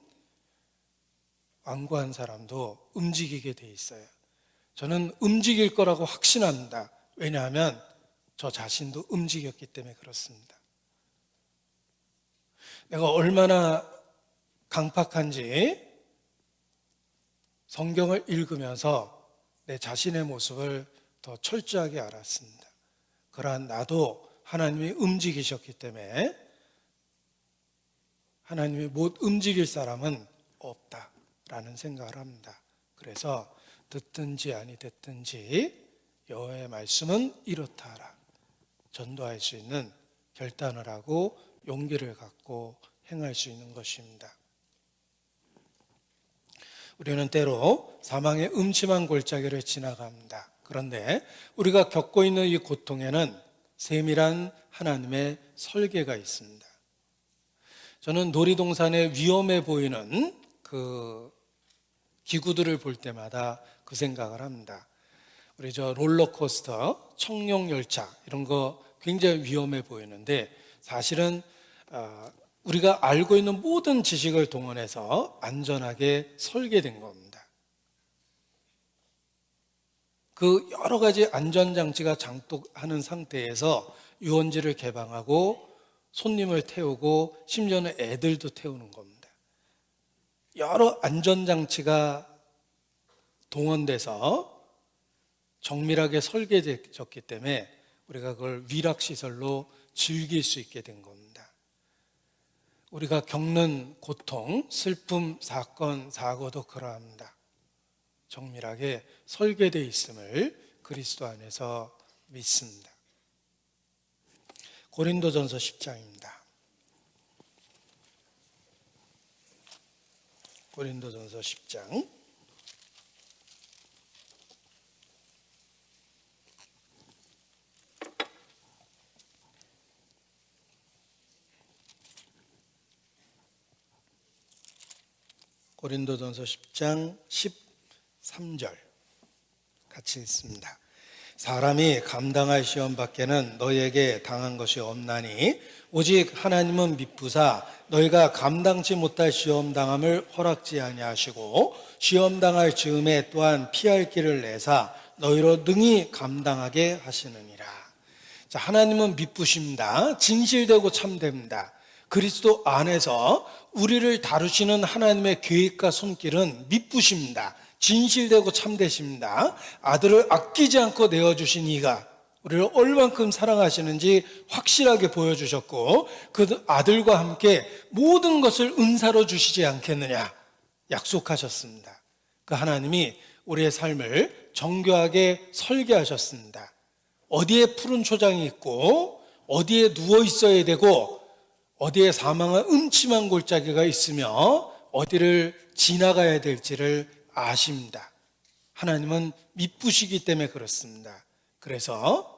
A: 완고한 사람도 움직이게 돼 있어요. 저는 움직일 거라고 확신합니다. 왜냐하면 저 자신도 움직였기 때문에 그렇습니다. 내가 얼마나 강팍한지 성경을 읽으면서 내 자신의 모습을 더 철저하게 알았습니다. 그러한 나도 하나님이 움직이셨기 때문에 하나님이 못 움직일 사람은 없다라는 생각을 합니다. 그래서 듣든지 아니 듣든지 여호와의 말씀은 이렇다 하라. 전도할 수 있는 결단을 하고 용기를 갖고 행할 수 있는 것입니다. 우리는 때로 사망의 음침한 골짜기를 지나갑니다. 그런데 우리가 겪고 있는 이 고통에는 세밀한 하나님의 설계가 있습니다. 저는 놀이동산에 위험해 보이는 그 기구들을 볼 때마다 그 생각을 합니다. 우리 저 롤러코스터, 청룡열차 이런 거 굉장히 위험해 보이는데 사실은 우리가 알고 있는 모든 지식을 동원해서 안전하게 설계된 겁니다. 그 여러 가지 안전장치가 장독하는 상태에서 유원지를 개방하고 손님을 태우고 심지어는 애들도 태우는 겁니다. 여러 안전장치가 동원돼서 정밀하게 설계되었기 때문에 우리가 그걸 위락시설로 즐길 수 있게 된 겁니다. 우리가 겪는 고통, 슬픔, 사건, 사고도 그러합니다. 정밀하게 설계되어 있음을 그리스도 안에서 믿습니다. 고린도전서 10장입니다. 고린도전서 10장 고린도전서 10장 13절 같이 읽습니다. 사람이 감당할 시험 밖에는 너희에게 당한 것이 없나니 오직 하나님은 미쁘사 너희가 감당치 못할 시험 당함을 허락지 아니하시고 시험 당할 즈음에 또한 피할 길을 내사 너희로 능히 감당하게 하시느니라. 자, 하나님은 미쁘십니다. 진실되고 참됩니다. 그리스도 안에서 우리를 다루시는 하나님의 계획과 손길은 미쁘십니다. 진실되고 참되십니다. 아들을 아끼지 않고 내어주신 이가 우리를 얼만큼 사랑하시는지 확실하게 보여주셨고 그 아들과 함께 모든 것을 은사로 주시지 않겠느냐 약속하셨습니다. 그 하나님이 우리의 삶을 정교하게 설계하셨습니다. 어디에 푸른 초장이 있고 어디에 누워 있어야 되고 어디에 사망한 음침한 골짜기가 있으며 어디를 지나가야 될지를 아십니다. 하나님은 미쁘시기 때문에 그렇습니다. 그래서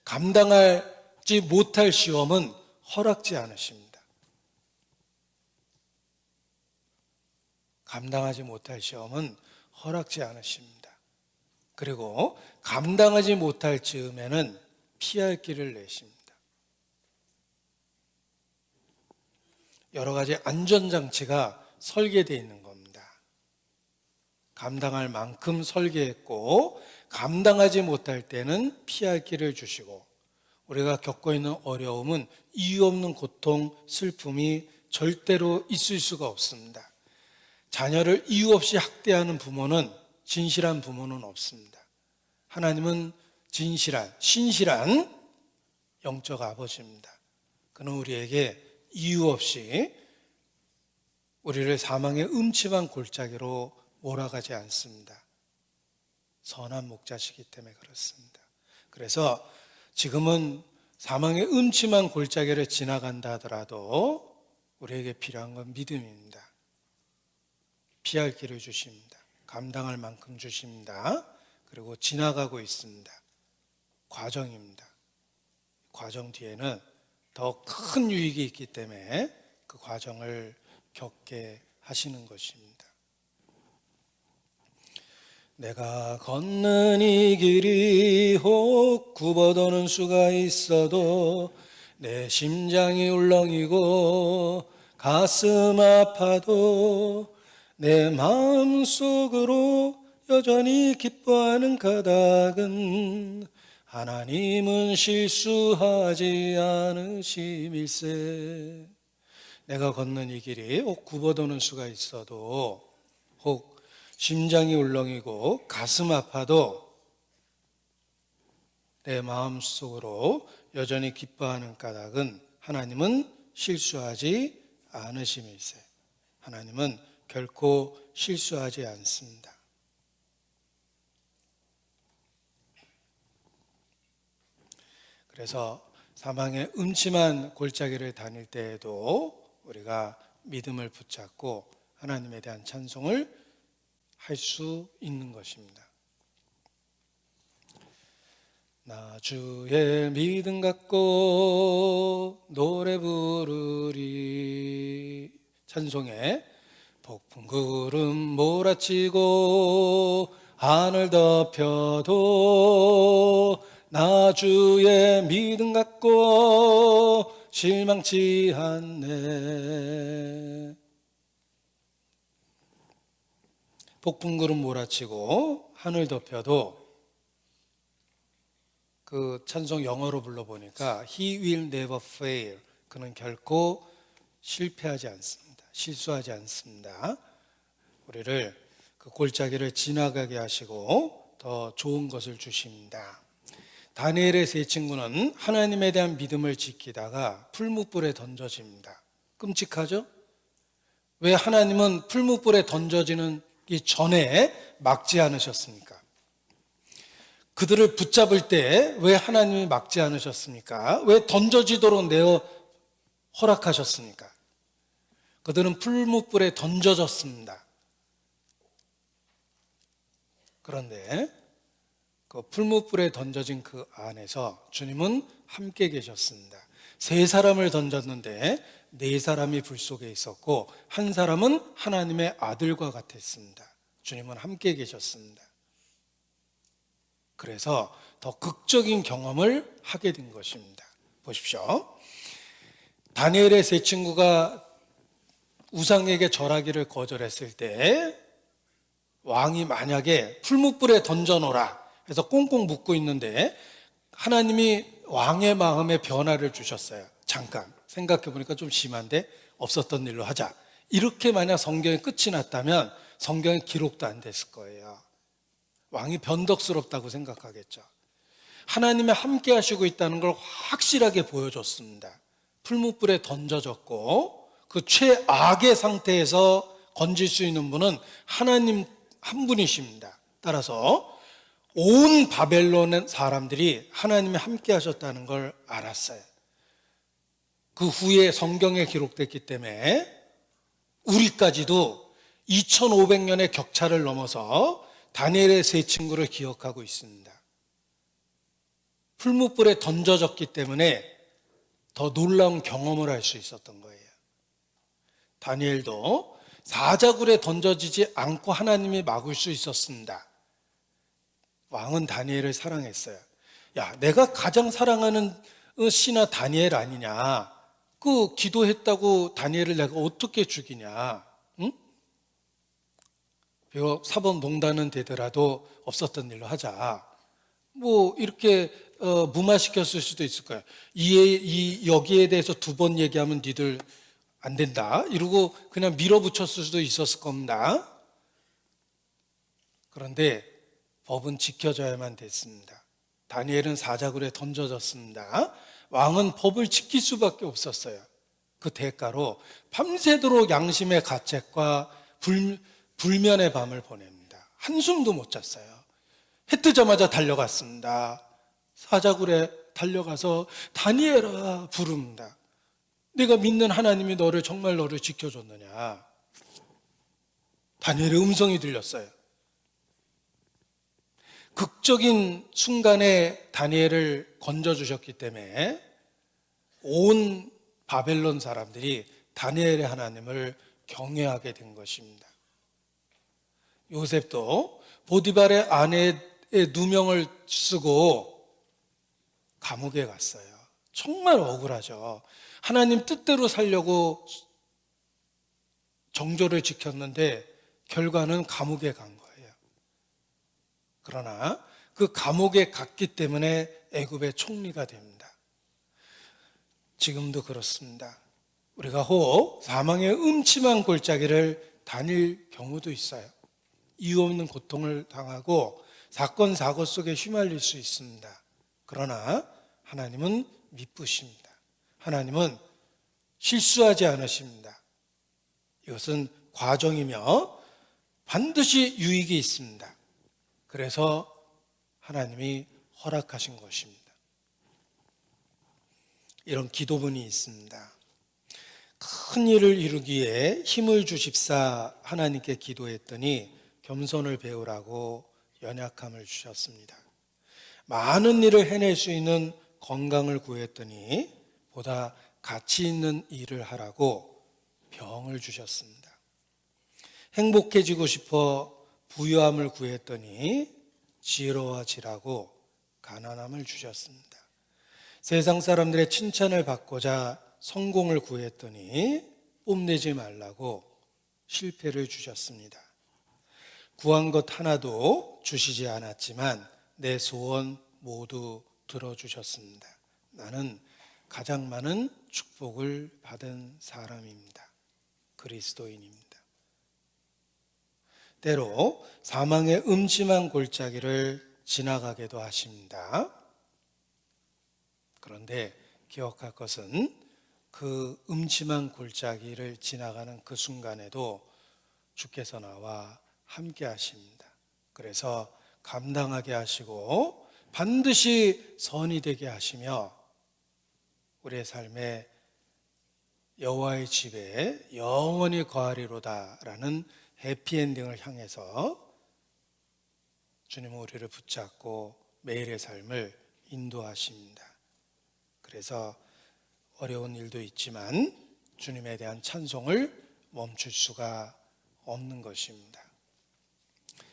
A: 감당하지 못할 시험은 허락지 않으십니다. 감당하지 못할 시험은 허락지 않으십니다. 그리고 감당하지 못할 즈음에는 피할 길을 내십니다. 여러 가지 안전장치가 설계되어 있는 겁니다. 감당할 만큼 설계했고 감당하지 못할 때는 피할 길을 주시고 우리가 겪고 있는 어려움은 이유 없는 고통, 슬픔이 절대로 있을 수가 없습니다. 자녀를 이유 없이 학대하는 부모는 진실한 부모는 없습니다. 하나님은 진실한, 신실한 영적 아버지입니다. 그는 우리에게 이유 없이 우리를 사망의 음침한 골짜기로 몰아가지 않습니다. 선한 목자시기 때문에 그렇습니다. 그래서 지금은 사망의 음침한 골짜기를 지나간다 하더라도 우리에게 필요한 건 믿음입니다. 피할 길을 주십니다. 감당할 만큼 주십니다. 그리고 지나가고 있습니다. 과정입니다. 과정 뒤에는 더 큰 유익이 있기 때문에 그 과정을 겪게 하시는 것입니다. 내가 걷는 이 길이 혹 굽어도는 수가 있어도 내 심장이 울렁이고 가슴 아파도 내 마음속으로 여전히 기뻐하는 까닭은 하나님은 실수하지 않으심일세. 내가 걷는 이 길이 혹 굽어도는 수가 있어도 혹 심장이 울렁이고 가슴 아파도 내 마음속으로 여전히 기뻐하는 까닭은 하나님은 실수하지 않으심일세. 하나님은 결코 실수하지 않습니다. 그래서 사망의 음침한 골짜기를 다닐 때에도 우리가 믿음을 붙잡고 하나님에 대한 찬송을 할 수 있는 것입니다. 나 주의 믿음 갖고 노래 부르리. 찬송에 폭풍 구름 몰아치고 하늘 덮여도 나 주의 믿음 갖고 실망치 않네. 폭풍구름 몰아치고 하늘 덮여도 그 찬송 영어로 불러보니까 He will never fail. 그는 결코 실패하지 않습니다. 실수하지 않습니다. 우리를 그 골짜기를 지나가게 하시고 더 좋은 것을 주십니다. 다니엘의 세 친구는 하나님에 대한 믿음을 지키다가 풀무불에 던져집니다. 끔찍하죠? 왜 하나님은 풀무불에 던져지기 전에 막지 않으셨습니까? 그들을 붙잡을 때 왜 하나님이 막지 않으셨습니까? 왜 던져지도록 내어 허락하셨습니까? 그들은 풀무불에 던져졌습니다. 그런데 그 풀무불에 던져진 그 안에서 주님은 함께 계셨습니다. 세 사람을 던졌는데 네 사람이 불 속에 있었고 한 사람은 하나님의 아들과 같았습니다. 주님은 함께 계셨습니다. 그래서 더 극적인 경험을 하게 된 것입니다. 보십시오. 다니엘의 세 친구가 우상에게 절하기를 거절했을 때 왕이 만약에 풀무불에 던져놓으라 해서 꽁꽁 묶고 있는데 하나님이 왕의 마음에 변화를 주셨어요. 잠깐 생각해 보니까 좀 심한데 없었던 일로 하자. 이렇게 만약 성경에 끝이 났다면 성경에 기록도 안 됐을 거예요. 왕이 변덕스럽다고 생각하겠죠. 하나님이 함께 하시고 있다는 걸 확실하게 보여줬습니다. 풀무불에 던져졌고 그 최악의 상태에서 건질 수 있는 분은 하나님 한 분이십니다. 따라서 온 바벨론 사람들이 하나님이 함께 하셨다는 걸 알았어요. 그 후에 성경에 기록됐기 때문에 우리까지도 2500년의 격차를 넘어서 다니엘의 세 친구를 기억하고 있습니다. 풀무불에 던져졌기 때문에 더 놀라운 경험을 할 수 있었던 거예요. 다니엘도 사자굴에 던져지지 않고 하나님이 막을 수 있었습니다. 왕은 다니엘을 사랑했어요. 야, 내가 가장 사랑하는 신하 다니엘 아니냐? 그 기도했다고 다니엘을 내가 어떻게 죽이냐? 응? 비록 사법농단은 되더라도 없었던 일로 하자. 뭐 이렇게 무마시켰을 수도 있을 거예요. 여기에 대해서 두 번 얘기하면 니들 안 된다 이러고 그냥 밀어붙였을 수도 있었을 겁니다. 그런데 법은 지켜져야만 됐습니다. 다니엘은 사자굴에 던져졌습니다. 왕은 법을 지킬 수밖에 없었어요. 그 대가로 밤새도록 양심의 가책과 불면의 밤을 보냅니다. 한숨도 못 잤어요. 해 뜨자마자 달려갔습니다. 사자굴에 달려가서 다니엘아 부릅니다. 내가 믿는 하나님이 정말 너를 지켜줬느냐. 다니엘의 음성이 들렸어요. 극적인 순간에 다니엘을 건져주셨기 때문에 온 바벨론 사람들이 다니엘의 하나님을 경외하게 된 것입니다. 요셉도 보디발의 아내의 누명을 쓰고 감옥에 갔어요. 정말 억울하죠. 하나님 뜻대로 살려고 정조를 지켰는데 결과는 감옥에 간 거예요. 그러나 그 감옥에 갔기 때문에 애굽의 총리가 됩니다. 지금도 그렇습니다. 우리가 혹 사망의 음침한 골짜기를 다닐 경우도 있어요. 이유 없는 고통을 당하고 사건 사고 속에 휘말릴 수 있습니다. 그러나 하나님은 미쁘십니다. 하나님은 실수하지 않으십니다. 이것은 과정이며 반드시 유익이 있습니다. 그래서 하나님이 허락하신 것입니다. 이런 기도문이 있습니다. 큰 일을 이루기에 힘을 주십사 하나님께 기도했더니 겸손을 배우라고 연약함을 주셨습니다. 많은 일을 해낼 수 있는 건강을 구했더니 보다 가치 있는 일을 하라고 병을 주셨습니다. 행복해지고 싶어 부유함을 구했더니 지혜로워지라고 가난함을 주셨습니다. 세상 사람들의 칭찬을 받고자 성공을 구했더니 뽐내지 말라고 실패를 주셨습니다. 구한 것 하나도 주시지 않았지만 내 소원 모두 들어주셨습니다. 나는 가장 많은 축복을 받은 사람입니다. 그리스도인입니다. 때로 사망의 음침한 골짜기를 지나가게도 하십니다. 그런데 기억할 것은 그 음침한 골짜기를 지나가는 그 순간에도 주께서 나와 함께 하십니다. 그래서 감당하게 하시고 반드시 선이 되게 하시며 우리의 삶에 여호와의 집에 영원히 거하리로다라는 해피엔딩을 향해서 주님은 우리를 붙잡고 매일의 삶을 인도하십니다. 그래서 어려운 일도 있지만 주님에 대한 찬송을 멈출 수가 없는 것입니다.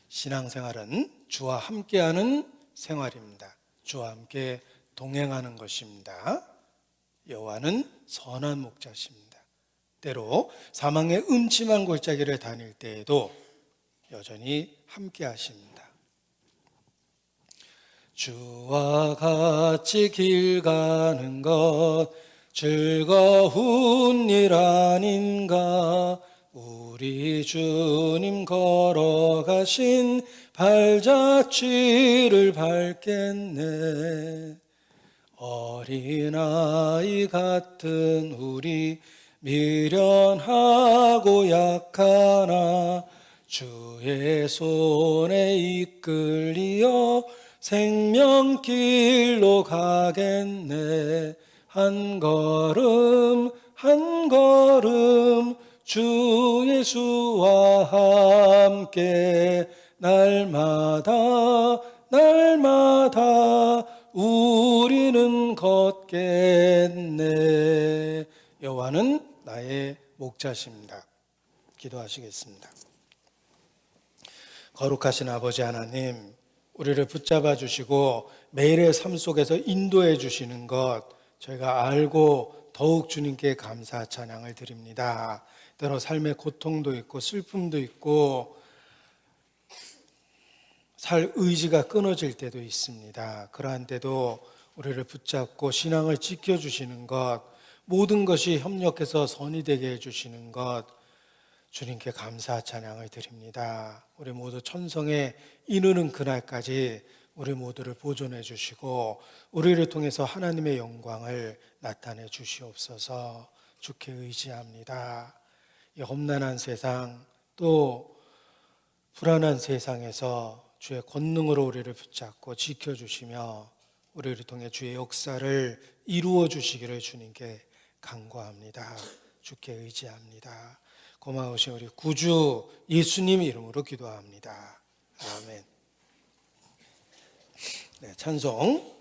A: 신앙생활은 주와 함께하는 생활입니다. 주와 함께 동행하는 것입니다. 여호와는 선한 목자십니다. 때로 사망의 음침한 골짜기를 다닐 때에도 여전히 함께 하십니다. 주와 같이 길 가는 것 즐거운 일 아닌가. 우리 주님 걸어가신 발자취를 밟겠네. 어린아이 같은 우리 미련하고 약하나 주의 손에 이끌리어 생명길로 가겠네. 한 걸음 한 걸음 주 예수와 함께 날마다 날마다 우리는 걷겠네. 여호와는 나의 목자십니다. 기도하시겠습니다. 거룩하신 아버지 하나님, 우리를 붙잡아 주시고 매일의 삶 속에서 인도해 주시는 것 저희가 알고 더욱 주님께 감사 찬양을 드립니다. 때로 삶의 고통도 있고 슬픔도 있고 살 의지가 끊어질 때도 있습니다. 그러한 때도 우리를 붙잡고 신앙을 지켜주시는 것, 모든 것이 협력해서 선이 되게 해주시는 것 주님께 감사 찬양을 드립니다. 우리 모두 천성에 이르는 그날까지 우리 모두를 보존해 주시고 우리를 통해서 하나님의 영광을 나타내 주시옵소서. 주께 의지합니다. 이 험난한 세상 또 불안한 세상에서 주의 권능으로 우리를 붙잡고 지켜주시며 우리를 통해 주의 역사를 이루어 주시기를 주님께 간구합니다. 주께 의지합니다. 고마우신 우리 구주 예수님 이름으로 기도합니다. 아멘. 네, 찬송